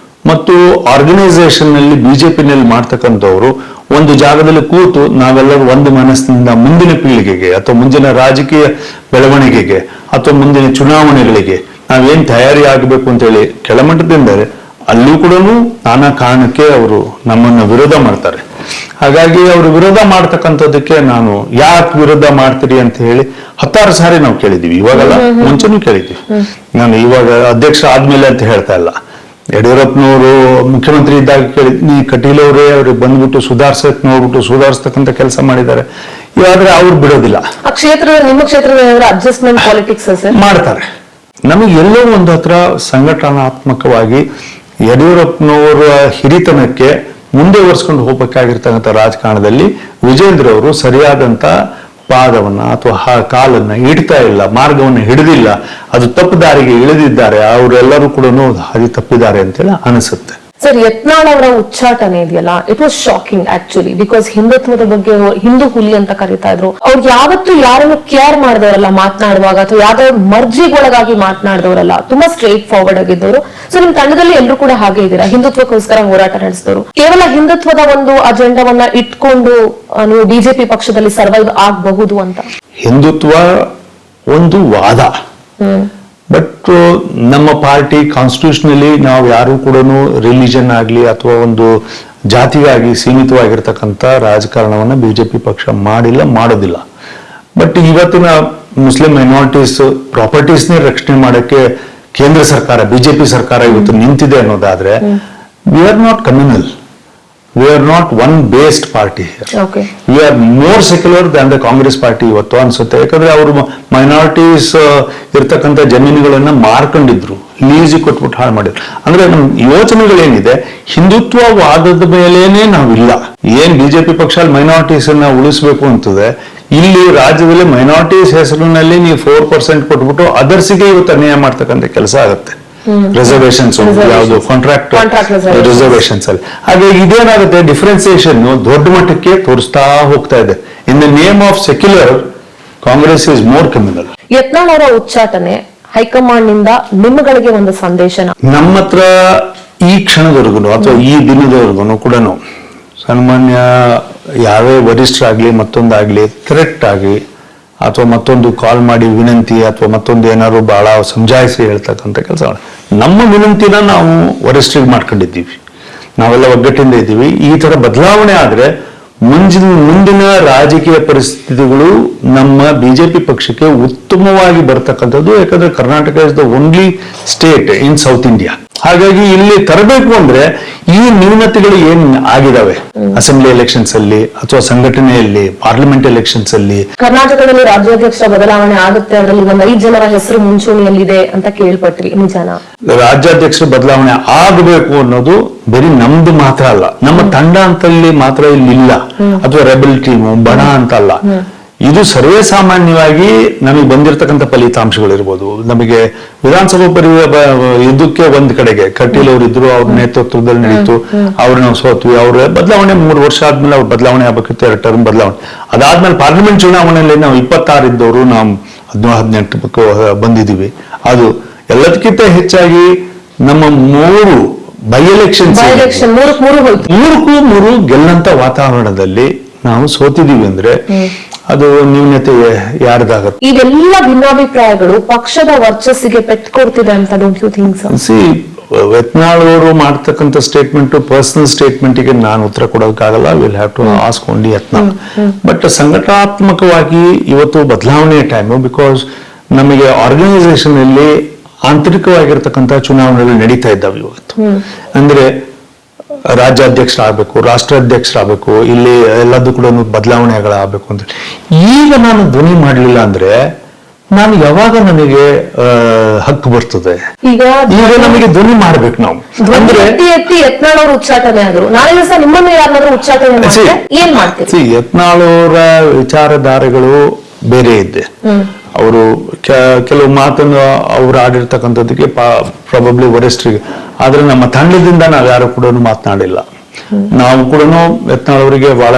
ಮತ್ತು ಆರ್ಗನೈಸೇಷನ್ ನಲ್ಲಿ ಬಿಜೆಪಿನಲ್ಲಿ ಮಾಡ್ತಕ್ಕಂಥವ್ರು ಒಂದು ಜಾಗದಲ್ಲಿ ಕೂತು ನಾವೆಲ್ಲರೂ ಒಂದು ಮನಸ್ಸಿನಿಂದ ಮುಂದಿನ ಪೀಳಿಗೆಗೆ ಅಥವಾ ಮುಂದಿನ ರಾಜಕೀಯ ಬೆಳವಣಿಗೆಗೆ ಅಥವಾ ಮುಂದಿನ ಚುನಾವಣೆಗಳಿಗೆ ನಾವೇನ್ ತಯಾರಿ ಆಗಬೇಕು ಅಂತ ಹೇಳಿ ಕೆಳಮಟ್ಟದಿಂದರೆ ಅಲ್ಲೂ ಕೂಡ ನಾನಾ ಕಾರಣಕ್ಕೆ ಅವರು ನಮ್ಮನ್ನು ವಿರೋಧ ಮಾಡ್ತಾರೆ. ಹಾಗಾಗಿ ಅವರು ವಿರೋಧ ಮಾಡ್ತಕ್ಕಂಥದ್ದಕ್ಕೆ ನಾನು ಯಾಕೆ ವಿರೋಧ ಮಾಡ್ತೀರಿ ಅಂತ ಹೇಳಿ 10 ಸಾರಿ ನಾವು ಕೇಳಿದೀವಿ. ಇವಾಗೆಲ್ಲ ಮುಂಚೆನೂ ಕೇಳಿದ್ವಿ. ನಾನು ಇವಾಗ ಅಧ್ಯಕ್ಷ ಆದ್ಮೇಲೆ ಅಂತ ಹೇಳ್ತಾ ಇಲ್ಲ. ಯಡಿಯೂರಪ್ಪನವರು ಮುಖ್ಯಮಂತ್ರಿ ಇದ್ದಾಗ ಕೇಳಿದ್ನಿ, ಕಟೀಲ್ ಅವರೇ ಅವ್ರಿಗೆ ಬಂದ್ಬಿಟ್ಟು ಸುಧಾರಿಸಕ್ ನೋಡ್ಬಿಟ್ಟು ಸುಧಾರಿಸ್ತಕ್ಕಂಥ ಕೆಲಸ ಮಾಡಿದ್ದಾರೆ. ಇವಾದ್ರೆ ಅವ್ರು ಬಿಡೋದಿಲ್ಲ. ನಿಮ್ಮ ಕ್ಷೇತ್ರದ ಅಡ್ಜಸ್ಟ್ಮೆಂಟ್ ಪಾಲಿಟಿಕ್ಸ್ ಮಾಡ್ತಾರೆ. ನಮಗೆ ಎಲ್ಲೋ ಒಂದು ಹತ್ರ ಸಂಘಟನಾತ್ಮಕವಾಗಿ ಯಡಿಯೂರಪ್ಪನವರ ಹಿರಿತನಕ್ಕೆ ಮುಂದೆ ಒರೆಸ್ಕೊಂಡು ಹೋಗ್ಬೇಕಾಗಿರ್ತಕ್ಕಂಥ ರಾಜಕಾರಣದಲ್ಲಿ ವಿಜೇಂದ್ರ ಅವರು ಸರಿಯಾದಂತ ಪಾದವನ್ನ ಅಥವಾ ಕಾಲನ್ನ ಇಡ್ತಾ ಇಲ್ಲ, ಮಾರ್ಗವನ್ನು ಹಿಡಿದಿಲ್ಲ, ಅದು ತಪ್ಪು ದಾರಿಗೆ ಇಳಿದಿದ್ದಾರೆ, ಅವರೆಲ್ಲರೂ ಕೂಡ ಹಾದಿ ತಪ್ಪಿದ್ದಾರೆ ಅಂತೇಳಿ ಅನಿಸುತ್ತೆ. ಸರ್, ಯತ್ನಾಳ್ ಅವರ ಉಚ್ಚಾಟನೆ ಇದೆಯಲ್ಲ, it was shocking actually. Because ಹಿಂದುತ್ವದ ಬಗ್ಗೆ ಹಿಂದೂ ಹುಲಿ ಅಂತ ಕರೀತಾ ಇದ್ರು. ಅವ್ರು ಯಾವತ್ತೂ ಯಾರನ್ನು ಕೇರ್ ಮಾಡಿದವರಲ್ಲ ಮಾತನಾಡುವಾಗ, ಅಥವಾ ಯಾವ್ದಾದ್ರು ಮರ್ಜಿಗೊಳಗಾಗಿ ಮಾತನಾಡಿದವರಲ್ಲ, ತುಂಬಾ ಸ್ಟ್ರೇಟ್ ಫಾರ್ವರ್ಡ್ ಆಗಿದ್ದವರು. ಸೊ ನಿಮ್ ತಂಡದಲ್ಲಿ ಎಲ್ಲರೂ ಕೂಡ ಹಾಗೆ ಇದ್ದೀರಾ, ಹಿಂದುತ್ವಕ್ಕೋಸ್ಕರ ಹೋರಾಟ ನಡೆಸಿದವರು. ಕೇವಲ ಹಿಂದುತ್ವದ ಒಂದು ಅಜೆಂಡಾವನ್ನ ಇಟ್ಕೊಂಡು ನೀವು ಬಿಜೆಪಿ ಪಕ್ಷದಲ್ಲಿ ಸರ್ವೈವ್ ಆಗಬಹುದು ಅಂತ? ಹಿಂದುತ್ವ ಒಂದು ವಾದ. ಬಟ್ ನಮ್ಮ ಪಾರ್ಟಿ ಕಾನ್ಸ್ಟಿಟ್ಯೂಷನಲಿ ನಾವು ಯಾರು ಕೂಡ ರಿಲಿಜನ್ ಆಗ್ಲಿ ಅಥವಾ ಒಂದು ಜಾತಿಗಾಗಿ ಸೀಮಿತವಾಗಿರ್ತಕ್ಕಂಥ ರಾಜಕಾರಣವನ್ನ ಬಿಜೆಪಿ ಪಕ್ಷ ಮಾಡಿಲ್ಲ, ಮಾಡೋದಿಲ್ಲ. ಬಟ್ ಇವತ್ತಿನ ಮುಸ್ಲಿಂ ಮೈನಾರಿಟೀಸ್ ಪ್ರಾಪರ್ಟೀಸ್ನೇ ರಕ್ಷಣೆ ಮಾಡಕ್ಕೆ ಕೇಂದ್ರ ಸರ್ಕಾರ, ಬಿಜೆಪಿ ಸರ್ಕಾರ ಇವತ್ತು ನಿಂತಿದೆ ಅನ್ನೋದಾದ್ರೆ we are not communal, we are not one based party, we are more secular than the Congress party ಇವತ್ತು ಅನ್ಸುತ್ತೆ. ಯಾಕಂದ್ರೆ ಅವರು ಮೈನಾರಿಟೀಸ್ ಇರ್ತಕ್ಕಂಥ ಜಮೀನುಗಳನ್ನ ಮಾರ್ಕೊಂಡಿದ್ರು, ಲೀಸಿಗೆ ಕೊಟ್ಬಿಟ್ಟು ಹಾಳು ಮಾಡಿದ್ರು. ಅಂದ್ರೆ ನಮ್ ಯೋಚನೆಗಳೇನಿದೆ ಹಿಂದುತ್ವವಾದದ ಮೇಲೇನೆ ನಾವಿಲ್ಲ. ಏನ್ ಬಿಜೆಪಿ ಪಕ್ಷ ಮೈನಾರಿಟೀಸ್ ಅನ್ನ ಉಳಿಸ್ಬೇಕು ಅಂತದೆ, ಇಲ್ಲಿ ರಾಜ್ಯದಲ್ಲಿ ಮೈನಾರಿಟೀಸ್ ಹೆಸರಿನಲ್ಲಿ ನೀವು 4% ಕೊಟ್ಬಿಟ್ಟು ಅದರ್ಸಿಗೆ ಇವತ್ತು ಅನ್ಯಾಯ ಮಾಡ್ತಕ್ಕಂಥ ಕೆಲಸ ಆಗುತ್ತೆ. ರಿಸರ್ವೇಶನ್ಸ್ ಯಾವುದು ಕಾಂಟ್ರಾಕ್ಟ್ ರಿಸರ್ವೇಶನ್ಸ್ ಅಲ್ಲಿ. ಹಾಗೆ ಇದೇನಾಗುತ್ತೆ, ಡಿಫ್ರೆನ್ಸಿಯೇಷನ್ ದೊಡ್ಡ ಮಟ್ಟಕ್ಕೆ ತೋರಿಸ್ತಾ ಹೋಗ್ತಾ ಇದೆ. In the name of secular Congress is more communal. Yatnal ಅವರ ಉಚ್ಚಾಟನೆ ಹೈಕಮಾಂಡ್ ನಿಂದ ನಿಮ್ಮಗಳಿಗೆ ಒಂದು ಸಂದೇಶನ ನಮ್ಮ ಹತ್ರ ಈ ಕ್ಷಣದವರೆಗೂ ಅಥವಾ ಈ ದಿನದವರೆಗೂ ಕೂಡ ಸಾಮಾನ್ಯ ಯಾವೇ ವರಿಷ್ಠರಾಗ್ಲಿ ಮತ್ತೊಂದಾಗ್ಲಿ ಥ್ರೆಟ್ ಆಗಿ ಅಥವಾ ಮತ್ತೊಂದು ಕಾಲ್ ಮಾಡಿ ವಿನಂತಿ ಅಥವಾ ಮತ್ತೊಂದು ಏನಾದ್ರು ಬಹಳ ಸಮಜಾಯಿಸಿ ಹೇಳ್ತಕ್ಕಂಥ ಕೆಲಸ. ನಮ್ಮ ವಿನಂತಿನ ನಾವು ವರಿಷ್ಠರಿಗೆ ಮಾಡ್ಕೊಂಡಿದ್ದೀವಿ, ನಾವೆಲ್ಲ ಒಗ್ಗಟ್ಟಿಂದ ಇದ್ದೀವಿ. ಈ ತರ ಬದಲಾವಣೆ ಆದ್ರೆ ಮುಂದಿನ ರಾಜಕೀಯ ಪರಿಸ್ಥಿತಿಗಳು ನಮ್ಮ ಬಿಜೆಪಿ ಪಕ್ಷಕ್ಕೆ ಉತ್ತಮವಾಗಿ ಬರ್ತಕ್ಕಂಥದ್ದು. ಯಾಕಂದ್ರೆ Karnataka is the only state in south India. ಹಾಗಾಗಿ ಇಲ್ಲಿ ತರಬೇಕು ಅಂದ್ರೆ ಈ ನ್ಯೂನತೆಗಳು ಏನ್ ಆಗಿದಾವೆ ಅಸೆಂಬ್ಲಿ ಎಲೆಕ್ಷನ್ಸ್ ಅಲ್ಲಿ ಅಥವಾ ಸಂಘಟನೆಯಲ್ಲಿ, ಪಾರ್ಲಿಮೆಂಟ್ ಎಲೆಕ್ಷನ್ಸ್ ಅಲ್ಲಿ. ಕರ್ನಾಟಕದಲ್ಲಿ ರಾಜ್ಯಾಧ್ಯಕ್ಷ ಬದಲಾವಣೆ ಆಗುತ್ತೆ, ಅದರಲ್ಲಿ ಒಂದು 5 ಜನರ ಹೆಸರು ಮುಂಚೂಣಿಯಲ್ಲಿದೆ ಅಂತ ಕೇಳ್ಪಟ್ರಿ, ನಿಜಾನ? ರಾಜ್ಯಾಧ್ಯಕ್ಷರ ಬದಲಾವಣೆ ಆಗಬೇಕು ಅನ್ನೋದು ಬರೀ ನಮ್ದು ಮಾತ್ರ ಅಲ್ಲ, ನಮ್ಮ ತಂಡ ಅಂತಲ್ಲಿ ಮಾತ್ರ ಇಲ್ಲಿ ಇಲ್ಲ, ಅಥವಾ ರೆಬಲ್ ಟೀಮು ಬಣ ಅಂತ ಅಲ್ಲ. ಇದು ಸರ್ವೇ ಸಾಮಾನ್ಯವಾಗಿ ನಮಗೆ ಬಂದಿರತಕ್ಕಂಥ ಫಲಿತಾಂಶಗಳಿರ್ಬೋದು. ನಮಗೆ ವಿಧಾನಸಭಾ ಇದಕ್ಕೆ ಒಂದ್ ಕಡೆಗೆ ಕಟೀಲ್ ಅವರು ಇದ್ರು, ಅವ್ರ ನೇತೃತ್ವದಲ್ಲಿ ನಡೀತು, ಅವ್ರು ನಾವು ಸೋತ್ವಿ. ಅವ್ರ ಬದಲಾವಣೆ 3 ವರ್ಷ ಆದ್ಮೇಲೆ ಅವ್ರ ಬದಲಾವಣೆ ಆಗ್ಬೇಕಿತ್ತು, 2 ಟರ್ಮ್ ಬದಲಾವಣೆ. ಅದಾದ್ಮೇಲೆ ಪಾರ್ಲಿಮೆಂಟ್ ಚುನಾವಣೆಯಲ್ಲಿ ನಾವು 26 ಇದ್ದವರು ನಾವು 17 ಬಂದಿದ್ದೀವಿ. ಅದು ಎಲ್ಲದಕ್ಕಿಂತ ಹೆಚ್ಚಾಗಿ ನಮ್ಮ 3 ಬೈ ಎಲೆಕ್ಷನ್ಸ್ 3 ಗೆಲ್ಲಂತ ವಾತಾವರಣದಲ್ಲಿ ನಾವು ಸೋತಿದೀವಿ ಅಂದ್ರೆ ಅದು ನ್ಯೂನತೆ ಯಾರ್ದಾಗುತ್ತೆ? ಇವೆಲ್ಲ ಭಿನ್ನಾಭಿಪ್ರಾಯಗಳು ಪಕ್ಷದ ವರ್ಚಸ್ಸಿಗೆ ಪೆಟ್ಕೊಡ್ತಿದೆ ಅಂತ don't you think so? Yatnal ಅವರು ಮಾಡ್ತಕ್ಕಂಥ ಸ್ಟೇಟ್ಮೆಂಟ್ ಪರ್ಸನಲ್ ಸ್ಟೇಟ್ಮೆಂಟ್ಗೆ ನಾನು ಉತ್ತರ ಕೊಡೋಕ್ಕಾಗಲ್ಲ. Will have to ask only Yatnal. But ಸಂಘಟನಾತ್ಮಕವಾಗಿ ಇವತ್ತು ಬದಲಾವಣೆಯ ಟೈಮು. ಬಿಕಾಸ್ ನಮಗೆ ಆರ್ಗನೈಸೇಷನ್ ಅಲ್ಲಿ ಆಂತರಿಕವಾಗಿರ್ತಕ್ಕಂಥ ಚುನಾವಣೆಗಳು ನಡೀತಾ ಇದ್ದಾವೆ ಇವತ್ತು. ಅಂದ್ರೆ ರಾಜ್ಯಾಧ್ಯಕ್ಷರಾಗಬೇಕು, ರಾಷ್ಟ್ರಾಧ್ಯಕ್ಷರಾಗಬೇಕು, ಇಲ್ಲಿ ಎಲ್ಲದೂ ಕೂಡ ಬದಲಾವಣೆಗಳಾಗಬೇಕು ಅಂತ ಈಗ ನಾನು ಧ್ವನಿ ಮಾಡಲಿಲ್ಲ ಅಂದ್ರೆ ನಾನು ಯಾವಾಗ ನನಗೆ ಹಕ್ಕು ಬರ್ತದೆ? ಈಗ ನಮಗೆ ಧ್ವನಿ ಮಾಡ್ಬೇಕು ನಾವು. ಅಂದ್ರೆ ಯತ್ನಾಳ್ ಅವರು ಉಚ್ಚಾಟನೆ ಆದ್ರು, ನಾಳೆ ದಿವಸ ನಿಮ್ಮನ್ನು ಯಾರನ್ನಾದ್ರೂ ಉಚ್ಚಾಟನೆ ಏನ್ ಮಾಡ್ತೀವಿ? ಯತ್ನಾಳ್ ಅವರ ವಿಚಾರಧಾರೆಗಳು ಬೇರೆ ಇದೆ. ಅವರು ಕೆಲವು ಮಾತನ್ನು ಅವ್ರು ಆಡಿರ್ತಕ್ಕಂಥದ್ದಕ್ಕೆ ಪ್ರಾಬಬ್ಲಿ ವರಿಷ್ಠರಿಗೆ. ಆದ್ರೆ ನಮ್ಮ ತಂಡದಿಂದ ನಾವು ಯಾರು ಕೂಡ ಮಾತನಾಡಿಲ್ಲ. ನಾವು ಕೂಡ ಯತ್ನಾಳ್ ಅವರಿಗೆ ಬಹಳ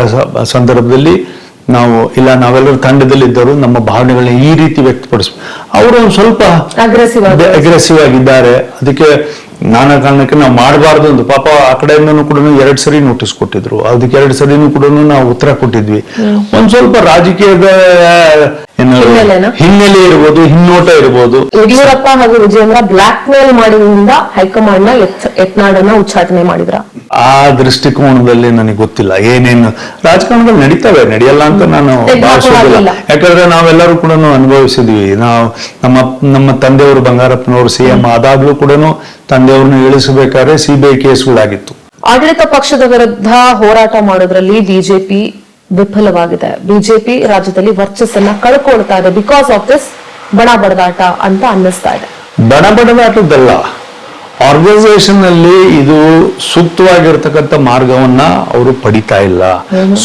ಸಂದರ್ಭದಲ್ಲಿ ನಾವು ಇಲ್ಲ, ನಾವೆಲ್ಲರೂ ತಂಡದಲ್ಲಿ ಇದ್ದವರು ನಮ್ಮ ಭಾವನೆಗಳನ್ನ ಈ ರೀತಿ ವ್ಯಕ್ತಪಡಿಸ್ಬೇಕು. ಅವರು ಸ್ವಲ್ಪ ಅಗ್ರೆಸಿವ್ ಆಗಿದ್ದಾರೆ. ಅದಕ್ಕೆ ನಾನಾ ಕಾರಣಕ್ಕೆ ನಾವು ಮಾಡಬಾರ್ದು ಅಂತ ಪಾಪ ಆ ಕಡೆಯಿಂದನೂ ಕೂಡ 2 ಸರಿ ನೋಟಿಸ್ ಕೊಟ್ಟಿದ್ರು. ಅದಕ್ಕೆ 2 ಸರಿನೂ ಕೂಡ ನಾವು ಉತ್ತರ ಕೊಟ್ಟಿದ್ವಿ. ಒಂದ್ ಸ್ವಲ್ಪ ರಾಜಕೀಯದ ಹಿನ್ನೆಲೆ ಇರ್ಬೋದು, ಹಿನ್ನೋಟ ಇರ್ಬೋದು. ಯಡಿಯೂರಪ್ಪ ಹಾಗೂ ವಿಜಯೇಂದ್ರ ಬ್ಲಾಕ್ ಮೇಲ್ ಮಾಡಿದ್ರಿಂದ ಹೈಕಮಾಂಡ್ ನ ಯತ್ನಾಳನ್ನ ಉಚ್ಚಾಟನೆ ಮಾಡಿದ್ರ? ಆ ದೃಷ್ಟಿಕೋನದಲ್ಲಿ ನನಗೆ ಗೊತ್ತಿಲ್ಲ. ಏನೇನು ರಾಜಕಾರಣದಲ್ಲಿ ನಡೀತವೆ, ನಡೆಯಲ್ಲ ಅಂತ ನಾನು ಭಾವಿಸೋದಿಲ್ಲ. ಯಾಕಂದ್ರೆ ನಾವೆಲ್ಲರೂ ಕೂಡ ಅನುಭವಿಸಿದ್ವಿ. ನಾವು ನಮ್ಮ ತಂದೆಯವರು ಬಂಗಾರಪ್ಪನವರು CM ಆದಾಗ್ಲೂ ಕೂಡ ತಂದೆಯವ್ರನ್ನ ಇಳಿಸಬೇಕಾದ್ರೆ CBI ಕೇಸ್ಗಳಾಗಿತ್ತು. ಆಡಳಿತ ಪಕ್ಷದ ವಿರುದ್ಧ ಹೋರಾಟ ಮಾಡೋದ್ರಲ್ಲಿ ಬಿಜೆಪಿ ವಿಫಲವಾಗಿದೆ. ಬಿಜೆಪಿ ರಾಜ್ಯದಲ್ಲಿ ವರ್ಚಸ್ಸನ್ನ ಕಳ್ಕೊಳ್ತಾ ಇದೆ ಬಿಕಾಸ್ ಆಫ್ ದಿಸ್ ಬಣ ಬಡದಾಟ ಅಂತ ಅನ್ನಿಸ್ತಾ ಇದೆ. ಬಣ ಬಡದಾಟದ್ದಲ್ಲ, ಆರ್ಗನೈಸೇಷನ್ ಅಲ್ಲಿ ಇದು ಸೂಕ್ತವಾಗಿರ್ತಕ್ಕಂಥ ಮಾರ್ಗವನ್ನ ಅವರು ಪಡಿತಾ ಇಲ್ಲ.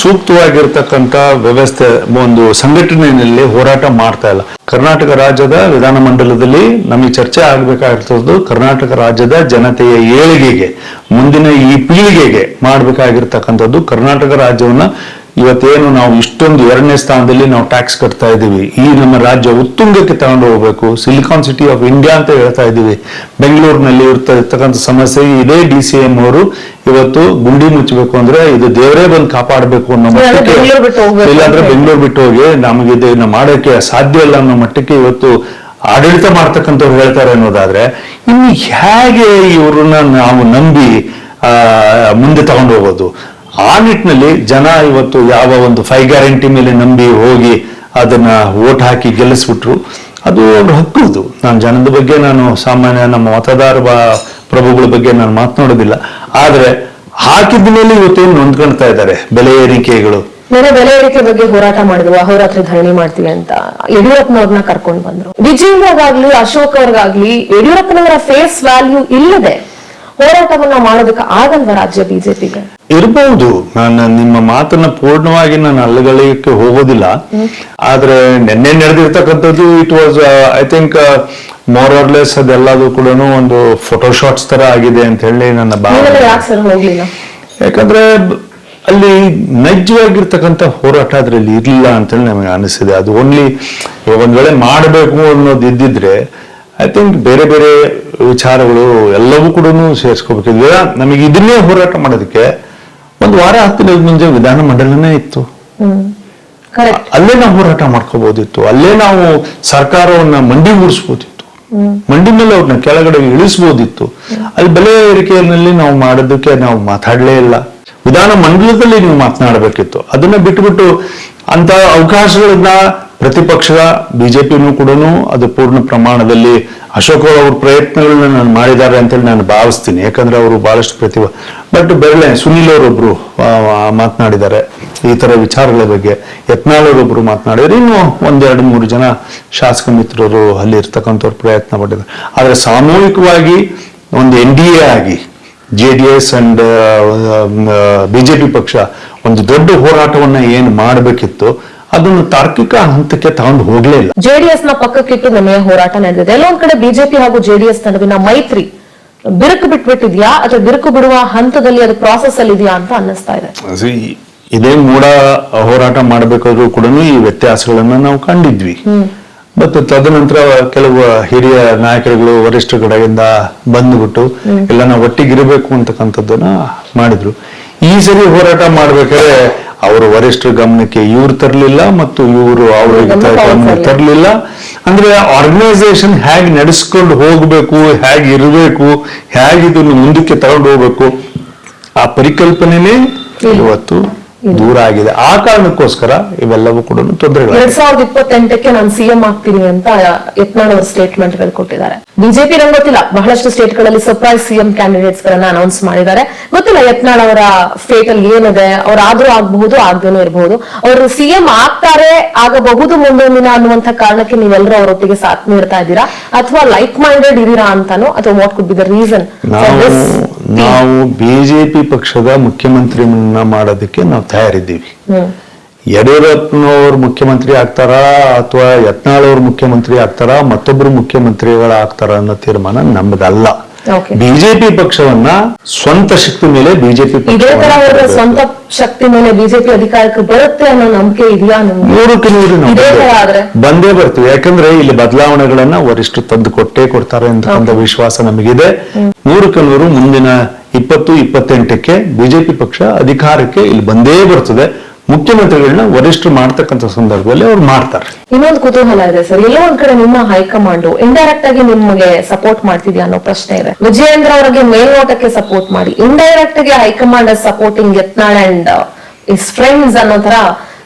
ಸೂಕ್ತವಾಗಿರ್ತಕ್ಕಂಥ ವ್ಯವಸ್ಥೆ ಒಂದು ಸಂಘಟನೆಯಲ್ಲಿ ಹೋರಾಟ ಮಾಡ್ತಾ ಇಲ್ಲ. ಕರ್ನಾಟಕ ರಾಜ್ಯದ ವಿಧಾನಮಂಡಲದಲ್ಲಿ ನಮಗೆ ಚರ್ಚೆ ಆಗ್ಬೇಕಾಗಿರ್ತದ್ದು ಕರ್ನಾಟಕ ರಾಜ್ಯದ ಜನತೆಯ ಏಳಿಗೆಗೆ, ಮುಂದಿನ ಈ ಪೀಳಿಗೆಗೆ ಮಾಡ್ಬೇಕಾಗಿರ್ತಕ್ಕಂಥದ್ದು. ಕರ್ನಾಟಕ ರಾಜ್ಯವನ್ನ ಇವತ್ತೇನು ನಾವು ಇಷ್ಟೊಂದು 2ನೇ ಸ್ಥಾನದಲ್ಲಿ ನಾವು ಟ್ಯಾಕ್ಸ್ ಕಟ್ತಾ ಇದ್ದೀವಿ, ಈ ನಮ್ಮ ರಾಜ್ಯ ಉತ್ತುಂಗಕ್ಕೆ ತಗೊಂಡು ಹೋಗ್ಬೇಕು, ಸಿಲಿಕಾನ್ ಸಿಟಿ ಆಫ್ ಇಂಡಿಯಾ ಅಂತ ಹೇಳ್ತಾ ಇದ್ದೀವಿ. ಬೆಂಗಳೂರಿನಲ್ಲಿ ಇರ್ತಕ್ಕಂಥ ಸಮಸ್ಯೆ ಇದೇ DCM ಅವರು ಇವತ್ತು ಗುಂಡಿ ಮುಚ್ಚಬೇಕು ಅಂದ್ರೆ ಇದು ದೇವರೇ ಬಂದು ಕಾಪಾಡಬೇಕು ಅನ್ನೋ ಮಟ್ಟಕ್ಕೆ, ಇಲ್ಲಾಂದ್ರೆ ಬೆಂಗಳೂರು ಬಿಟ್ಟು ಹೋಗಿ ನಮಗೆ ಇದನ್ನ ಮಾಡೋಕೆ ಸಾಧ್ಯ ಇಲ್ಲ ಅನ್ನೋ ಮಟ್ಟಕ್ಕೆ ಇವತ್ತು ಆಡಳಿತ ಮಾಡ್ತಕ್ಕಂಥವ್ರು ಹೇಳ್ತಾರೆ ಅನ್ನೋದಾದ್ರೆ, ಇನ್ನು ಹೇಗೆ ಇವ್ರನ್ನ ನಾವು ನಂಬಿ ಮುಂದೆ ತಗೊಂಡು ಹೋಗೋದು. ಆ ನಿಟ್ಟಿನಲ್ಲಿ ಜನ ಇವತ್ತು ಯಾವ ಒಂದು 5 ಗ್ಯಾರಂಟಿ ಮೇಲೆ ನಂಬಿ ಹೋಗಿ ಅದನ್ನ ವೋಟ್ ಹಾಕಿ ಗೆಲ್ಲಿಸ್ಬಿಟ್ರು. ಅದು ಅವ್ರ ಹಕ್ಕು. ಇದು ನಾನು ಜನದ ಬಗ್ಗೆ, ನಾನು ಸಾಮಾನ್ಯ ನಮ್ಮ ಮತದಾರ ಪ್ರಭುಗಳ ಬಗ್ಗೆ ನಾನು ಮಾತನಾಡೋದಿಲ್ಲ. ಆದ್ರೆ ಹಾಕಿದ ಮೇಲೆ ಇವತ್ತೇನು ನೊಂದ್ಕೊಳ್ತಾ ಇದ್ದಾರೆ ಬೆಲೆ ಏರಿಕೆಗಳು. ಬೇರೆ ಬೆಲೆ ಏರಿಕೆ ಬಗ್ಗೆ ಹೋರಾಟ ಮಾಡಿದ್ರು, ಅಹೋರಾತ್ರಿ ಧರಣಿ ಮಾಡ್ತೀವಿ ಅಂತ ಯಡಿಯೂರಪ್ಪನವ್ರನ್ನ ಕರ್ಕೊಂಡು ಬಂದ್ರು. ವಿಜಯಂದ್ರಗಾಗ್ಲಿ ಅಶೋಕ್ ಅವ್ರಿಗಾಗ್ಲಿ ಯಡಿಯೂರಪ್ಪನವರ ಫೇಸ್ ವ್ಯಾಲ್ಯೂ ಇಲ್ಲದೆ ಹೋರಾಟವನ್ನ ಮಾಡೋದಕ್ಕೆ ಆಗಲ್ವಾ ರಾಜ್ಯ ಬಿಜೆಪಿಗೆ? ಇರಬಹುದು. ನಾನು ನಿಮ್ಮ ಮಾತನ್ನ ಪೂರ್ಣವಾಗಿ ನಾನು ಅಲ್ಲಗಳಿಗೆ ಹೋಗೋದಿಲ್ಲ. ಆದ್ರೆ ನಿನ್ನೆ ನಡೆದಿರ್ತಕ್ಕಂಥದ್ದು it was I think more or less ಅದೆಲ್ಲದು ಕೂಡ ಒಂದು ಫೋಟೋಶಾಟ್ಸ್ ತರ ಆಗಿದೆ ಅಂತ ಹೇಳಿ ನನ್ನ ಭಾವನೆ. ಯಾಕೆ ಸರ್ ಹೋಗ್ಲಿಲ್ಲ? ಯಾಕಂದ್ರೆ ಅಲ್ಲಿ ನೈಜವಾಗಿರ್ತಕ್ಕಂಥ ಹೋರಾಟ ಅದ್ರಲ್ಲಿ ಇರ್ಲಿಲ್ಲ ಅಂತೇಳಿ ನಮಗೆ ಅನಿಸಿದೆ. ಅದು ಓನ್ಲಿ ಒಂದ್ ವೇಳೆ ಮಾಡಬೇಕು ಅನ್ನೋದು ಇದ್ದಿದ್ರೆ ಐ ಥಿಂಕ್ ಬೇರೆ ಬೇರೆ ವಿಚಾರಗಳು ಎಲ್ಲವೂ ಕೂಡ ಸೇರಿಸ್ಕೋಬೇಕಿದ್ವಿ. ನಮಗೆ ಇದನ್ನೇ ಹೋರಾಟ ಮಾಡೋದಕ್ಕೆ 1 ವಾರ 10 ದಿನದ ಮುಂಚೆ ವಿಧಾನ ಮಂಡಲನೇ ಇತ್ತು. ಅಲ್ಲೇ ನಾವು ಹೋರಾಟ ಮಾಡ್ಕೋಬಹುದಿತ್ತು. ಅಲ್ಲೇ ನಾವು ಸರ್ಕಾರವನ್ನ ಮಂಡಿ ಊಡಿಸ್ಬೋದಿತ್ತು. ಮಂಡಿ ಮೇಲೆ ಅವ್ರನ್ನ ಕೆಳಗಡೆ ಇಳಿಸ್ಬೋದಿತ್ತು. ಅಲ್ಲಿ ಬೆಲೆ ಏರಿಕೆಯಲ್ಲಿ ನಾವು ಮಾಡೋದಕ್ಕೆ ನಾವು ಮಾತಾಡ್ಲೇ ಇಲ್ಲ. ವಿಧಾನ ಮಂಡಲದಲ್ಲಿ ನೀವು ಮಾತನಾಡಬೇಕಿತ್ತು. ಅದನ್ನ ಬಿಟ್ಟುಬಿಟ್ಟು ಅಂತ ಅವಕಾಶಗಳನ್ನ ಪ್ರತಿಪಕ್ಷ ಬಿಜೆಪಿನೂ ಕೂಡ ಅದು ಪೂರ್ಣ ಪ್ರಮಾಣದಲ್ಲಿ ಅಶೋಕ್ ಅವ್ರ ಪ್ರಯತ್ನಗಳನ್ನ ನಾನು ಮಾಡಿದ್ದಾರೆ ಅಂತೇಳಿ ನಾನು ಭಾವಿಸ್ತೀನಿ. ಯಾಕಂದ್ರೆ ಅವರು ಬಹಳಷ್ಟು ಪ್ರತಿಭೆ. ಬಟ್ ಬೆರಳೆ ಸುನೀಲ್ ಅವರೊಬ್ರು ಮಾತನಾಡಿದ್ದಾರೆ ಈ ತರ ವಿಚಾರಗಳ ಬಗ್ಗೆ. ಯತ್ನಾಳ್ ಅವರೊಬ್ರು ಮಾತನಾಡಿದ್ರೆ ಇನ್ನು 1-2-3 ಜನ ಶಾಸಕ ಮಿತ್ರರು ಅಲ್ಲಿ ಇರ್ತಕ್ಕಂಥವ್ರು ಪ್ರಯತ್ನ ಪಟ್ಟಿದ್ದಾರೆ. ಆದ್ರೆ ಸಾಮೂಹಿಕವಾಗಿ ಒಂದು NDA ಆಗಿ JDS ಅಂಡ್ ಬಿಜೆಪಿ ಪಕ್ಷ ಒಂದು ದೊಡ್ಡ ಹೋರಾಟವನ್ನ ಏನು ಮಾಡಬೇಕಿತ್ತು ಅದನ್ನು ತಾರ್ಕಿಕ ಹಂತಕ್ಕೆ ತಗೊಂಡು ಹೋಗ್ಲೇ ಇಲ್ಲ. ಜೆಡಿಎಸ್ ನ ಪಕ್ಕಕ್ಕಿಟ್ಟು ನಮಗೆ ಹೋರಾಟ ನಡೆದಿದೆ. ಎಲ್ಲೊಂದ್ ಕಡೆ ಬಿಜೆಪಿ ಹಾಗೂ ಜೆಡಿಎಸ್ ನಡುವಿನ ಮೈತ್ರಿ ಬಿರುಕು ಬಿಟ್ಬಿಟ್ಟಿದ್ಯಾ ಅಥವಾ ಬಿರುಕು ಬಿಡುವ ಹಂತದಲ್ಲಿ ಅದು ಪ್ರಾಸೆಸ್ ಅಲ್ಲಿ ಇದೆಯಾ ಅಂತ ಅನ್ನಿಸ್ತಾ ಇದೆ. ಇದೇ ಮೂಡ ಹೋರಾಟ ಮಾಡಬೇಕಾದ್ರೂ ಕೂಡ ಈ ವ್ಯತ್ಯಾಸಗಳನ್ನ ನಾವು ಕಂಡಿದ್ವಿ. ಮತ್ತು ತದನಂತರ ಕೆಲವು ಹಿರಿಯ ನಾಯಕರುಗಳು ವರಿಷ್ಠರ ಕಡೆಯಿಂದ ಬಂದ್ಬಿಟ್ಟು ಎಲ್ಲ ನಾವು ಒಟ್ಟಿಗಿರಬೇಕು ಅಂತಕ್ಕಂಥದ್ದನ್ನ ಮಾಡಿದ್ರು. ಈ ಸರಿ ಹೋರಾಟ ಮಾಡ್ಬೇಕಾದ್ರೆ ಅವರು ವರಿಷ್ಠರ ಗಮನಕ್ಕೆ ಇವ್ರು ತರಲಿಲ್ಲ ಮತ್ತು ಇವರು ಅವರಿಗೆ ಗಮನ ತರಲಿಲ್ಲ. ಅಂದ್ರೆ ಆರ್ಗನೈಸೇಷನ್ ಹೇಗೆ ನಡೆಸ್ಕೊಂಡು ಹೋಗ್ಬೇಕು, ಹೇಗೆ ಇರಬೇಕು, ಹೇಗೆ ಇದನ್ನು ಮುಂದಕ್ಕೆ ತಗೊಂಡು ಹೋಗ್ಬೇಕು ಆ ಪರಿಕಲ್ಪನೆನೇ ಇವತ್ತು ದೂರ ಆಗಿದೆ. ಆ ಕಾರಣಕ್ಕೋಸ್ಕರ ಇವೆಲ್ಲವೂ ಕೂಡ ತೊಂದರೆಗಳು. 2028ಕ್ಕೆ ನಾನು CM ಆಗ್ತೀನಿ ಅಂತ ಯತ್ನಾಳ್ ಅವರು ಸ್ಟೇಟ್ಮೆಂಟ್ ಗಳು ಕೊಟ್ಟಿದ್ದಾರೆ. ಬಿಜೆಪಿ ನಂಗೆ ಗೊತ್ತಿಲ್ಲ, ಬಹಳಷ್ಟು ಸ್ಟೇಟ್ ಗಳಲ್ಲಿ ಸರ್ಪ್ರೈಸ್ CM ಕ್ಯಾಂಡಿಡೇಟ್ಸ್ ಗಳನ್ನ ಅನೌನ್ಸ್ ಮಾಡಿದ್ದಾರೆ. ಗೊತ್ತಿಲ್ಲ ಯತ್ನಾಳ್ ಅವರ ಫೇಟ್ ಅಲ್ಲಿ ಏನಿದೆ. ಅವ್ರಾದ್ರೂ ಆಗ್ಬಹುದು, ಆಗದೇನೂ ಇರಬಹುದು. ಅವರು CM ಆಗ್ತಾರೆ, ಆಗಬಹುದು ಮುಂದೊಂದು ದಿನ ಅನ್ನುವಂತ ಕಾರಣಕ್ಕೆ ನೀವೆಲ್ಲರೂ ಅವರೊಟ್ಟಿಗೆ ಸಾಥ್ ನೀಡ್ತಾ ಇದ್ದೀರಾ ಅಥವಾ ಲೈಕ್ ಮೈಂಡೆಡ್ ಇದೀರಾ ಅಂತಾನು, ಅಥವಾ what could be the reason? ನಾವು ಬಿಜೆಪಿ ಪಕ್ಷದ ಮುಖ್ಯಮಂತ್ರಿಯನ್ನ ಮಾಡೋದಕ್ಕೆ ನಾವು ತಯಾರಿದ್ದೀವಿ. ಯಡಿಯೂರಪ್ಪನವ್ರು ಮುಖ್ಯಮಂತ್ರಿ ಆಗ್ತಾರಾ ಅಥವಾ ಯತ್ನಾಳ್ ಅವ್ರು ಮುಖ್ಯಮಂತ್ರಿ ಆಗ್ತಾರಾ, ಮತ್ತೊಬ್ರು ಮುಖ್ಯಮಂತ್ರಿಗಳಾಗ್ತಾರ ಅನ್ನೋ ತೀರ್ಮಾನ ನಮ್ಮದಲ್ಲ. ಬಿಜೆಪಿ ಪಕ್ಷವನ್ನ ಸ್ವಂತ ಶಕ್ತಿ ಮೇಲೆ ಬಿಜೆಪಿ ಇದೇ ತರ ಸ್ವಂತ ಶಕ್ತಿ ಮೇಲೆ ಬಿಜೆಪಿ ಅಧಿಕಾರಕ್ಕೆ ಬರುತ್ತೆ ಅನ್ನೋ ನಂಬಿಕೆ ಇದೆಯಾ? 100% ಬಂದೇ ಬರ್ತೀವಿ. ಯಾಕಂದ್ರೆ ಇಲ್ಲಿ ಬದಲಾವಣೆಗಳನ್ನ ವರಿಷ್ಠರು ತಂದು ಕೊಟ್ಟೇ ಕೊಡ್ತಾರೆ ಅಂತಕ್ಕಂಥ ವಿಶ್ವಾಸ ನಮಗಿದೆ. 100% ಮುಂದಿನ 2028ಕ್ಕೆ ಬಿಜೆಪಿ ಪಕ್ಷ ಅಧಿಕಾರಕ್ಕೆ ಇಲ್ಲಿ ಬಂದೇ ಬರ್ತದೆ. ಮುಖ್ಯಮಂತ್ರಿಗಳನ್ನ ವರಿಷ್ಠರು ಮಾಡ್ತಕ್ಕಂಥ ಸಂದರ್ಭದಲ್ಲಿ ಅವ್ರು ಮಾಡ್ತಾರೆ. ಇನ್ನೊಂದು ಕುತೂಹಲ ಇದೆ ಸರ್, ಎಲ್ಲೋ ಒಂದ್ ಕಡೆ ನಿಮ್ಮ ಹೈಕಮಾಂಡ್ ಇಂಡೈರೆಕ್ಟ್ ಆಗಿ ನಿಮಗೆ ಸಪೋರ್ಟ್ ಮಾಡ್ತಿದ್ಯಾ ಅನ್ನೋ ಪ್ರಶ್ನೆ ಇದೆ. ವಿಜಯೇಂದ್ರ ಅವರಿಗೆ ಮೇಲ್ನೋಟಕ್ಕೆ ಸಪೋರ್ಟ್ ಮಾಡಿ, ಇಂಡೈರೆಕ್ಟ್ ಆಗಿ high command supporting Yatnal and is friends ಅನ್ನೋ ತರ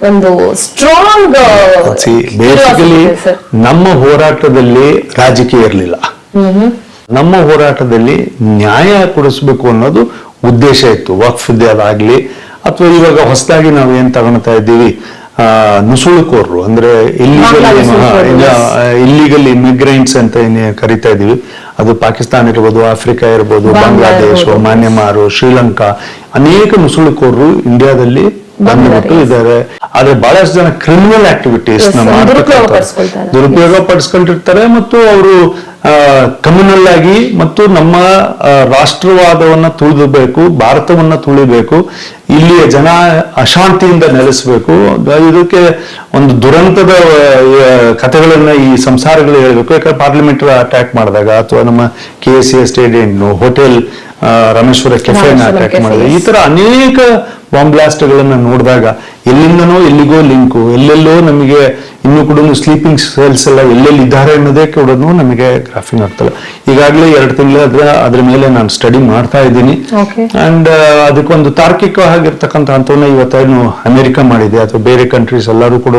ಒಂದು ಸ್ಟ್ರಾಂಗ್. ಬೇಸಿಕಲಿ ನಮ್ಮ ಹೋರಾಟದಲ್ಲಿ ರಾಜಕೀಯ ಇರಲಿಲ್ಲ. ನಮ್ಮ ಹೋರಾಟದಲ್ಲಿ ನ್ಯಾಯ ಕೊಡಿಸ್ಬೇಕು ಅನ್ನೋದು ಉದ್ದೇಶ ಇತ್ತು. ವಕ್ಫ್ ಅದಾಗ್ಲಿ ಅಥವಾ ಇವಾಗ ಹೊಸದಾಗಿ ನಾವು ಏನ್ ತಗೊಳ್ತಾ ಇದ್ದೀವಿ, ನುಸುಳುಕೋರ್ರು ಅಂದ್ರೆ ಇಲ್ಲಿಗಲ್ ಇಮಿಗ್ರೆಂಟ್ಸ್ ಅಂತ ಏನೇ ಕರಿತಾ ಇದೀವಿ, ಅದು ಪಾಕಿಸ್ತಾನ ಇರ್ಬೋದು, ಆಫ್ರಿಕಾ ಇರ್ಬೋದು, ಬಾಂಗ್ಲಾದೇಶ, ಮ್ಯಾನ್ಮಾರ್, ಶ್ರೀಲಂಕಾ, ಅನೇಕ ನುಸುಳುಕೋರ್ರು ಇಂಡಿಯಾದಲ್ಲಿ ಬಂದ್ಬಿಟ್ಟು ಇದ್ದಾರೆ. ಆದ್ರೆ ಬಹಳಷ್ಟು ಜನ ಕ್ರಿಮಿನಲ್ ಆಕ್ಟಿವಿಟೀಸ್ ದುರುಪಯೋಗ ಪಡಿಸ್ಕೊಂಡಿರ್ತಾರೆ ಮತ್ತು ಅವರು ಕಮ್ಯುನಲ್ ಆಗಿ ಮತ್ತು ನಮ್ಮ ರಾಷ್ಟ್ರವಾದವನ್ನ ತುಳಿಬೇಕು, ಭಾರತವನ್ನ ತುಳಿಬೇಕು, ಇಲ್ಲಿಯ ಜನ ಅಶಾಂತಿಯಿಂದ ನೆಲೆಸಬೇಕು. ಇದಕ್ಕೆ ಒಂದು ದುರಂತದ ಕಥೆಗಳನ್ನ ಈ ಸಂಸಾರಗಳು ಹೇಳ್ಬೇಕು. ಯಾಕಂದ್ರೆ ಪಾರ್ಲಿಮೆಂಟ್ ಅಟ್ಯಾಕ್ ಮಾಡಿದಾಗ ಅಥವಾ ನಮ್ಮ KCA ಸ್ಟೇಡಿಯಂ, ಹೋಟೆಲ್ ರಾಮೇಶ್ವರ ಕೆಫೆನ ಅಟ್ಯಾಕ್ ಮಾಡಿದಾಗ, ಈ ತರ ಅನೇಕ ಬಾಂಬ್ ಬ್ಲಾಸ್ಟ್ ಗಳನ್ನ ನೋಡಿದಾಗ ಎಲ್ಲಿಂದನೋ ಎಲ್ಲಿಗೋ ಲಿಂಕು, ಎಲ್ಲೆಲ್ಲೋ ನಮಗೆ ಇನ್ನೂ ಕೂಡ ಸ್ಲೀಪಿಂಗ್ ಸೆಲ್ಸ್ ಎಲ್ಲ ಎಲ್ಲೆಲ್ಲಿ ಇದ್ದಾರೆ ಅನ್ನೋದೇ ಕೂಡ ನಮಗೆ ಗ್ರಾಫಿಂಗ್ ಆಗ್ತಲ್ಲ. ಈಗಾಗಲೇ 2 ತಿಂಗಳ ಅದ್ರ ಮೇಲೆ ನಾನು ಸ್ಟಡಿ ಮಾಡ್ತಾ ಇದ್ದೀನಿ. ಅಂಡ್ ಅದಕ್ಕೊಂದು ತಾರ್ಕಿಕವಾಗಿರ್ತಕ್ಕಂಥ ಹಂತವನ್ನ ಇವತ್ತೇನು ಅಮೆರಿಕ ಮಾಡಿದೆ ಅಥವಾ ಬೇರೆ ಕಂಟ್ರೀಸ್ ಎಲ್ಲರೂ ಕೂಡ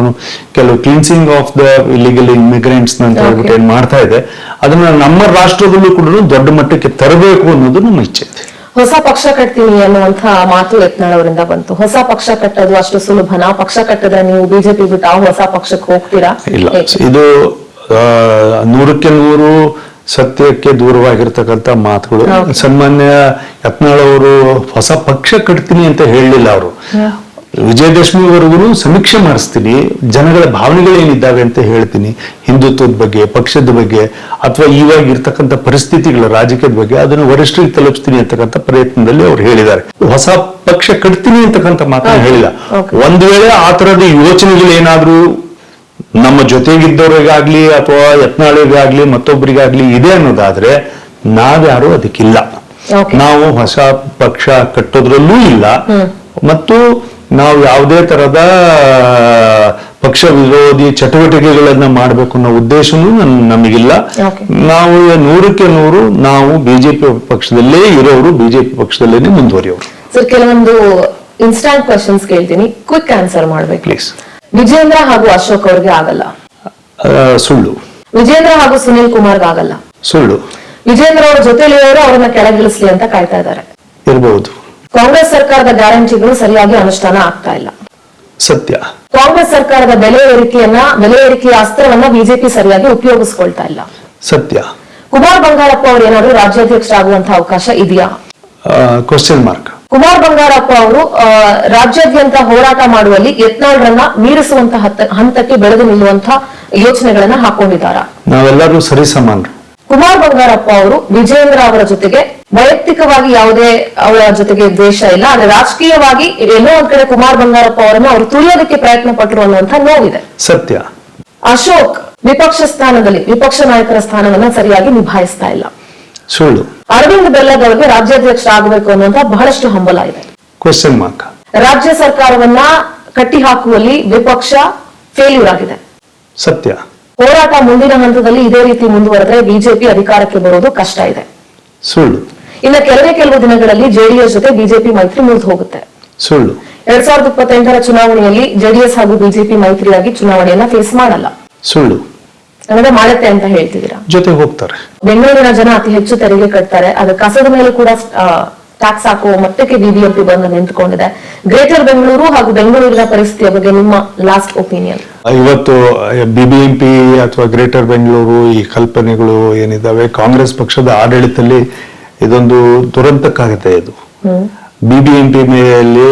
ಕೆಲವು cleansing of the illegal immigrants ಅಂತ ಹೇಳ್ಬಿಟ್ಟು ಏನ್ ಮಾಡ್ತಾ ಇದೆ, ಅದನ್ನ ನಮ್ಮ ರಾಷ್ಟ್ರದಲ್ಲೂ ಕೂಡ ದೊಡ್ಡ ಮಟ್ಟಕ್ಕೆ ತರಬೇಕು ಅನ್ನೋದು ನಮ್ಮ ಇಚ್ಛೆ ಇದೆ. ಹೊಸ ಪಕ್ಷ ಕಟ್ತೀನಿ ಅನ್ನುವಂತ ಮಾತು ಯತ್ನಾಳ್ ಅವರಿಂದ ಬಂತು. ಹೊಸ ಪಕ್ಷ ಕಟ್ಟೋದು ಅಷ್ಟು ಸುಲಭನಾ? ಪಕ್ಷ ಕಟ್ಟಿದ್ರೆ ನೀವು ಬಿಜೆಪಿ ಬಿಟ್ಟು ಆ ಹೊಸ ಪಕ್ಷಕ್ಕೆ ಹೋಗ್ತೀರಾ? ಇಲ್ಲ, ಇದು 100% ಸತ್ಯಕ್ಕೆ ದೂರವಾಗಿರ್ತಕ್ಕಂಥ ಮಾತುಗಳು. ಸನ್ಮಾನ್ಯ ಯತ್ನಾಳ್ ಅವರು ಹೊಸ ಪಕ್ಷ ಕಟ್ತೀನಿ ಅಂತ ಹೇಳಲಿಲ್ಲ. ಅವರು ವಿಜಯದಶಮಿವರೆಗೂ ಸಮೀಕ್ಷೆ ಮಾಡಿಸ್ತೀನಿ, ಜನಗಳ ಭಾವನೆಗಳೇನಿದ್ದಾವೆ ಅಂತ ಹೇಳ್ತೀನಿ, ಹಿಂದುತ್ವದ ಬಗ್ಗೆ, ಪಕ್ಷದ ಬಗ್ಗೆ, ಅಥವಾ ಇವಾಗ ಇರ್ತಕ್ಕಂಥ ಪರಿಸ್ಥಿತಿಗಳ ರಾಜಕೀಯದ ಬಗ್ಗೆ ಅದನ್ನು ವರಿಷ್ಠರಿಗೆ ತಲುಪಿಸ್ತೀನಿ ಅಂತಕ್ಕಂಥ ಪ್ರಯತ್ನದಲ್ಲಿ ಅವ್ರು ಹೇಳಿದ್ದಾರೆ. ಹೊಸ ಪಕ್ಷ ಕಟ್ತೀನಿ ಅಂತಕ್ಕಂಥ ಮಾತನ್ನ ಹೇಳಿಲ್ಲ. ಒಂದ್ ವೇಳೆ ಆ ತರದ ಯೋಚನೆಗಳೇನಾದ್ರೂ ನಮ್ಮ ಜೊತೆಗಿದ್ದವರಿಗಾಗ್ಲಿ ಅಥವಾ ಯತ್ನಾಳಿಗಾಗ್ಲಿ ಮತ್ತೊಬ್ಬರಿಗಾಗ್ಲಿ ಇದೆ ಅನ್ನೋದಾದ್ರೆ ನಾವ್ಯಾರು ಅದಕ್ಕಿಲ್ಲ. ನಾವು ಹೊಸ ಪಕ್ಷ ಕಟ್ಟೋದ್ರಲ್ಲೂ ಇಲ್ಲ, ಮತ್ತು ನಾವು ಯಾವುದೇ ತರದ ಪಕ್ಷ ವಿರೋಧಿ ಚಟುವಟಿಕೆಗಳನ್ನ ಮಾಡಬೇಕು ಅನ್ನೋ ಉದ್ದೇಶನೂ ನಮಗಿಲ್ಲ. ನಾವು 100% ನಾವು ಬಿಜೆಪಿ ಪಕ್ಷದಲ್ಲೇ ಇರೋರು, ಬಿಜೆಪಿ ಪಕ್ಷದಲ್ಲೇನೆ ಮುಂದುವರಿಯೋರು. ಸರ್, ಕೆಲವೊಂದು ಇನ್ಸ್ಟಾಂಟ್ ಕ್ವಶನ್ಸ್ ಕೇಳ್ತೀನಿ, ಕ್ವಿಕ್ ಆನ್ಸರ್ ಮಾಡ್ಬೇಕು ಪ್ಲೀಸ್. ವಿಜೇಂದ್ರ ಹಾಗೂ ಅಶೋಕ್ ಅವ್ರಿಗೆ ಆಗಲ್ಲ. ಸುಳ್ಳು. ವಿಜೇಂದ್ರ ಹಾಗೂ ಸುನಿಲ್ ಕುಮಾರ್ಗೆ ಆಗಲ್ಲ. ಸುಳ್ಳು. ವಿಜೇಂದ್ರ ಅವರ ಜೊತೆಲಿರೋರು ಅವ್ರನ್ನ ಕೆಳಗಿಳಿಸ್ಲಿ ಅಂತ ಕಾಯ್ತಾ ಇದ್ದಾರೆ. ಇರಬಹುದು. ಕಾಂಗ್ರೆಸ್ ಸರ್ಕಾರದ ಗ್ಯಾರಂಟಿಗಳು ಸರಿಯಾಗಿ ಅನುಷ್ಠಾನ ಆಗ್ತಾ ಇಲ್ಲ. ಸತ್ಯ. ಕಾಂಗ್ರೆಸ್ ಸರ್ಕಾರದ ಬೆಲೆ ಏರಿಕೆಯ ಅಸ್ತ್ರವನ್ನ ಬಿಜೆಪಿ ಸರಿಯಾಗಿ ಉಪಯೋಗಿಸ್ಕೊಳ್ತಾ ಇಲ್ಲ. ಸತ್ಯ. ಕುಮಾರ್ ಬಂಗಾರಪ್ಪ ಅವರು ಏನಾದ್ರು ರಾಜ್ಯಾಧ್ಯಕ್ಷರಾಗುವಂತಹ ಅವಕಾಶ ಇದೆಯಾ? Question mark. ಕುಮಾರ್ ಬಂಗಾರಪ್ಪ ಅವರು ರಾಜ್ಯಾದ್ಯಂತ ಹೋರಾಟ ಮಾಡುವಲ್ಲಿ ಯತ್ನಾಳ್ರನ್ನ ಮೀರಿಸುವಂತಹ ಹಂತಕ್ಕೆ ಬೆಳೆದು ನಿಲ್ಲುವಂತಹ ಯೋಚನೆಗಳನ್ನ ಹಾಕೊಂಡಿದ್ದಾರಾ? ನಾವೆಲ್ಲರೂ ಸರಿಸಮಾನರು. ಕುಮಾರ್ ಬಂಗಾರಪ್ಪ ಅವರು ವಿಜೇಂದ್ರ ಅವರ ಜೊತೆಗೆ ವೈಯಕ್ತಿಕವಾಗಿ ಯಾವುದೇ ಅವರ ಜೊತೆಗೆ ದ್ವೇಷ ಇಲ್ಲ, ಆದ್ರೆ ರಾಜಕೀಯವಾಗಿ ಎಲ್ಲೋ ಒಂದ್ ಕಡೆ ಕುಮಾರ್ ಬಂಗಾರಪ್ಪ ಅವರನ್ನು ಅವರು ತುಳಿಯೋದಕ್ಕೆ ಪ್ರಯತ್ನ ಪಟ್ಟರು ಅನ್ನುವಂತ ನೋವಿದೆ. ಸತ್ಯ. ಅಶೋಕ್ ವಿಪಕ್ಷ ನಾಯಕರ ಸ್ಥಾನವನ್ನ ಸರಿಯಾಗಿ ನಿಭಾಯಿಸ್ತಾ ಇಲ್ಲ. ಸುಳ್ಳು. ಅರವಿಂದ್ ಬೆಲ್ಲದವರಿಗೆ ರಾಜ್ಯಾಧ್ಯಕ್ಷ ಆಗಬೇಕು ಅನ್ನುವಂತ ಬಹಳಷ್ಟು ಹಂಬಲ ಇದೆ. Question mark. ರಾಜ್ಯ ಸರ್ಕಾರವನ್ನ ಕಟ್ಟಿ ಹಾಕುವಲ್ಲಿ ವಿಪಕ್ಷ ಫೇಲ್ಯೂರ್ ಆಗಿದೆ. ಸತ್ಯ. ಹೋರಾಟ ಮುಂದಿನ ಹಂತದಲ್ಲಿ ಇದೇ ರೀತಿ ಮುಂದುವರೆದ್ರೆ ಬಿಜೆಪಿ ಅಧಿಕಾರಕ್ಕೆ ಬರೋದು ಕಷ್ಟ ಇದೆ. ಸುಳ್ಳು. ಇನ್ನು ಕೆಲವು ದಿನಗಳಲ್ಲಿ ಜೆಡಿಎಸ್ ಜೊತೆ ಬಿಜೆಪಿ ಮೈತ್ರಿ ಮುರಿದು ಹೋಗುತ್ತೆ. ಸುಳ್ಳು. 2028ರ ಚುನಾವಣೆಯಲ್ಲಿ ಜೆಡಿಎಸ್ ಹಾಗೂ ಬಿಜೆಪಿ ಮೈತ್ರಿಯಾಗಿ ಚುನಾವಣೆಯನ್ನ ಫೇಸ್ ಮಾಡಲ್ಲ. ಸುಳ್ಳು. ಅಂದ್ರೆ ಮಾಡುತ್ತೆ ಅಂತ ಹೇಳ್ತಿದ್ದೀರಾ? ಜೊತೆ ಹೋಗ್ತಾರೆ. ಬೆಂಗಳೂರಿನ ಜನ ಅತಿ ಹೆಚ್ಚು ತೆರಿಗೆ ಕಟ್ತಾರೆ, ಅದು ಕಸದ ಮೇಲೆ ಕೂಡ ಟ್ಯಾಕ್ಸ್ ಹಾಕುವ ಮಟ್ಟಕ್ಕೆ ಬಿಬಿಎಂಪಿ ಬಂದು ನಿಂತ್ಕೊಂಡಿದೆ. ಗ್ರೇಟರ್ ಬೆಂಗಳೂರು ಹಾಗೂ ಬೆಂಗಳೂರಿನ ಪರಿಸ್ಥಿತಿಯ ಬಗ್ಗೆ ನಿಮ್ಮ ಲಾಸ್ಟ್ ಒಪಿನಿಯನ್? ಇವತ್ತು ಬಿಬಿಎಂಪಿ ಅಥವಾ ಗ್ರೇಟರ್ ಬೆಂಗಳೂರು ಈ ಕಲ್ಪನೆಗಳು ಏನಿದಾವೆ, ಕಾಂಗ್ರೆಸ್ ಪಕ್ಷದ ಆಡಳಿತದಲ್ಲಿ ಇದೊಂದು ದುರಂತಕ್ಕಾಗುತ್ತೆ. ಇದು ಬಿಬಿಎಂಪಿ ಮೇಲೆ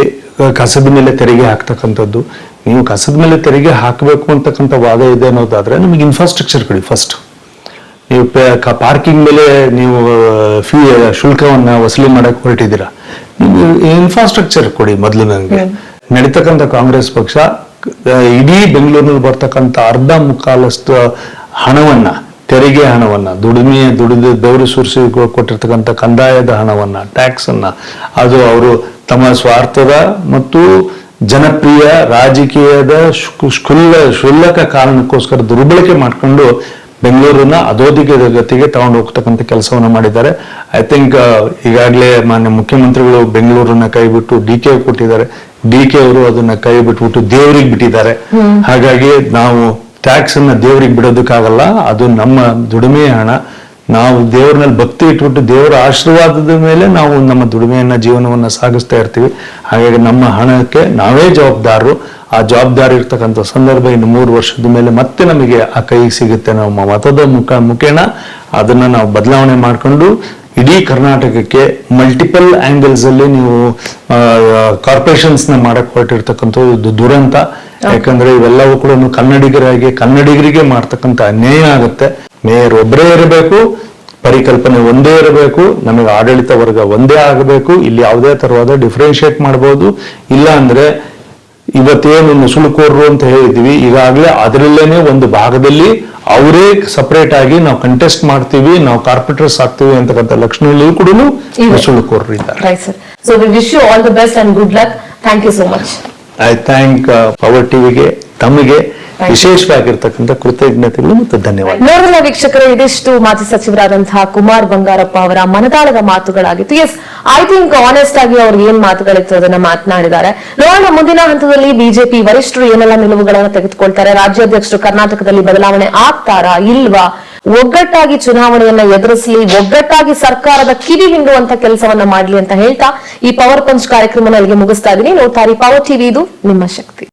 ಕಸದ ಮೇಲೆ ತೆರಿಗೆ ಹಾಕ್ತಕ್ಕಂಥದ್ದು. ನೀವು ಕಸದ ಮೇಲೆ ತೆರಿಗೆ ಹಾಕಬೇಕು ಅಂತಕ್ಕಂಥ ವಾದ ಇದೆ ಅನ್ನೋದಾದ್ರೆ ನಮಗೆ ಇನ್ಫ್ರಾಸ್ಟ್ರಕ್ಚರ್ ಕೊಡಿ ಫಸ್ಟ್. ನೀವು ಪಾರ್ಕಿಂಗ್ ಮೇಲೆ ನೀವು ಶುಲ್ಕವನ್ನ ವಸೂಲಿ ಮಾಡಕ್ ಹೊರಟಿದ್ದೀರಾ, ನೀವು ಇನ್ಫ್ರಾಸ್ಟ್ರಕ್ಚರ್ ಕೊಡಿ ಮೊದಲು. ನನಗೆ ನಡೀತಕ್ಕಂಥ ಕಾಂಗ್ರೆಸ್ ಪಕ್ಷ ಇಡೀ ಬೆಂಗಳೂರಿನಲ್ಲಿ ಬರ್ತಕ್ಕಂಥ ಅರ್ಧ ಮುಕ್ಕಾಲಷ್ಟು ಹಣವನ್ನ, ತೆರಿಗೆ ಹಣವನ್ನ, ದುಡಿದು ಬೆವರು ಸುರಿಸಿ ಕೊಟ್ಟಿರ್ತಕ್ಕಂಥ ಕಂದಾಯದ ಹಣವನ್ನ, ಟ್ಯಾಕ್ಸ್ ಅನ್ನ, ಅದು ಅವರು ತಮ್ಮ ಸ್ವಾರ್ಥದ ಮತ್ತು ಜನಪ್ರಿಯ ರಾಜಕೀಯದ ಕ್ಷುಲ್ಲಕ ಕಾರಣಕ್ಕೋಸ್ಕರ ದುರ್ಬಳಕೆ ಮಾಡ್ಕೊಂಡು ಬೆಂಗಳೂರನ್ನ ಅಧೋದಿಗೆ ಗತಿಗೆ ತಗೊಂಡು ಹೋಗ್ತಕ್ಕಂಥ ಕೆಲಸವನ್ನ ಮಾಡಿದ್ದಾರೆ. ಐ ಥಿಂಕ್ ಈಗಾಗಲೇ ಮಾನ್ಯ ಮುಖ್ಯಮಂತ್ರಿಗಳು ಬೆಂಗಳೂರನ್ನ ಕೈ ಬಿಟ್ಟು ಡಿಕೆ ಕೊಟ್ಟಿದ್ದಾರೆ. ಡಿಕೆ ಅವರು ಅದನ್ನ ಕೈ ಬಿಟ್ಬಿಟ್ಟು ದೇವರಿಗೆ ಬಿಟ್ಟಿದ್ದಾರೆ. ಹಾಗಾಗಿ ನಾವು ಟ್ಯಾಕ್ಸ್ ಅನ್ನ ದೇವರಿಗೆ ಬಿಡೋದಕ್ಕಾಗಲ್ಲ, ಅದು ನಮ್ಮ ದುಡಿಮೆ ಹಣ. ನಾವು ದೇವರಲ್ಲಿ ಭಕ್ತಿ ಇಟ್ಬಿಟ್ಟು ದೇವರ ಆಶೀರ್ವಾದದ ಮೇಲೆ ನಾವು ನಮ್ಮ ದುಡಿಮೆಯನ್ನ ಜೀವನವನ್ನ ಸಾಗಿಸ್ತಾ ಇರ್ತೀವಿ. ಹಾಗಾಗಿ ನಮ್ಮ ಹಣಕ್ಕೆ ನಾವೇ ಜವಾಬ್ದಾರರು. ಆ ಜವಾಬ್ದಾರಿ ಇರ್ತಕ್ಕಂಥ ಸಂದರ್ಭ ಇನ್ನು 3 ವರ್ಷದ ಮೇಲೆ ಮತ್ತೆ ನಮಗೆ ಆ ಕೈಗೆ ಸಿಗುತ್ತೆ. ನಮ್ಮ ಮತದ ಮುಖೇನ ಅದನ್ನ ನಾವು ಬದಲಾವಣೆ ಮಾಡಿಕೊಂಡು ಇಡೀ ಕರ್ನಾಟಕಕ್ಕೆ ಮಲ್ಟಿಪಲ್ ಆಂಗಲ್ಸ್ ಅಲ್ಲಿ ನೀವು ಕಾರ್ಪೊರೇಷನ್ಸ್ ನ ಮಾಡಕ್ ಹೊರಟಿರ್ತಕ್ಕಂಥದ್ದು ದುರಂತ. ಯಾಕಂದ್ರೆ ಇವೆಲ್ಲವೂ ಕೂಡ ಕನ್ನಡಿಗರಿಗೆ ಮಾಡ್ತಕ್ಕಂಥ ಅನ್ಯಾಯ ಆಗುತ್ತೆ. ಮೇಯರ್ ಒಬ್ಬರೇ ಇರಬೇಕು, ಪರಿಕಲ್ಪನೆ ಒಂದೇ ಇರಬೇಕು, ನಮಗೆ ಆಡಳಿತ ವರ್ಗ ಒಂದೇ ಆಗಬೇಕು. ಇಲ್ಲಿ ಯಾವುದೇ ತರವಾದ ಡಿಫ್ರೆನ್ಶಿಯೇಟ್ ಮಾಡಬಹುದು. ಇಲ್ಲ ಅಂದ್ರೆ ಇವತ್ತೇನು ನುಸುಳುಕೋರ್ರು ಅಂತ ಹೇಳಿದ್ವಿ, ಈಗಾಗಲೇ ಅದರಲ್ಲೇನೆ ಒಂದು ಭಾಗದಲ್ಲಿ ಅವರೇ ಸಪರೇಟ್ ಆಗಿ ನಾವು ಕಂಟೆಸ್ಟ್ ಮಾಡ್ತೀವಿ, ನಾವು ಕಾರ್ಪೊರೇಟರ್ಸ್ ಆಗ್ತೀವಿ ಅಂತಕ್ಕಂಥ ಲಕ್ಷಣಗಳು ಕೂಡ ನುಸುಳುಕೋರ್ರು ಇದ್ದಾರೆ. So we wish you all the best and good luck. Thank you so much. I thank Power TVಗೆ ತಮಗೆ ವಿಶೇಷವಾಗಿರ್ತಕ್ಕಂಥ ಕೃತಜ್ಞತೆಗಳು ಮತ್ತು ಧನ್ಯವಾದ. ನೋಡಲ್ಲ ವೀಕ್ಷಕರೇ, ಇದಿಷ್ಟು ಮಾಜಿ ಸಚಿವರಾದಂತಹ ಕುಮಾರ್ ಬಂಗಾರಪ್ಪ ಅವರ ಮನದಾಳದ ಮಾತುಗಳಾಗಿತ್ತು. ಎಸ್, ಐ ಥಿಂಕ್ ಆನೆಸ್ಟ್ ಆಗಿ ಅವ್ರು ಏನ್ ಮಾತುಗಳಿತ್ತು ಅದನ್ನ ಮಾತನಾಡಿದ್ದಾರೆ. ನೋಡೋಣ ಮುಂದಿನ ಹಂತದಲ್ಲಿ ಬಿಜೆಪಿ ವರಿಷ್ಠರು ಏನೆಲ್ಲ ನಿಲುವುಗಳನ್ನು ತೆಗೆದುಕೊಳ್ತಾರೆ, ರಾಜ್ಯಾಧ್ಯಕ್ಷರು ಕರ್ನಾಟಕದಲ್ಲಿ ಬದಲಾವಣೆ ಆಗ್ತಾರಾ ಇಲ್ವಾ, ಒಗ್ಗಟ್ಟಾಗಿ ಚುನಾವಣೆಯನ್ನ ಎದುರಿಸಲಿ, ಒಗ್ಗಟ್ಟಾಗಿ ಸರ್ಕಾರದ ಕಿವಿ ಹಿಂಡುವಂತ ಕೆಲಸವನ್ನ ಮಾಡ್ಲಿ ಅಂತ ಹೇಳ್ತಾ ಈ ಪವರ್ ಪಂಚ್ ಕಾರ್ಯಕ್ರಮ ಇಲ್ಲಿಗೆ ಮುಗಿಸ್ತಾ ಇದೀನಿ. ನೋಡ್ತಾರೆ ಪವರ್ ಟಿವಿ, ಇದು ನಿಮ್ಮ ಶಕ್ತಿ.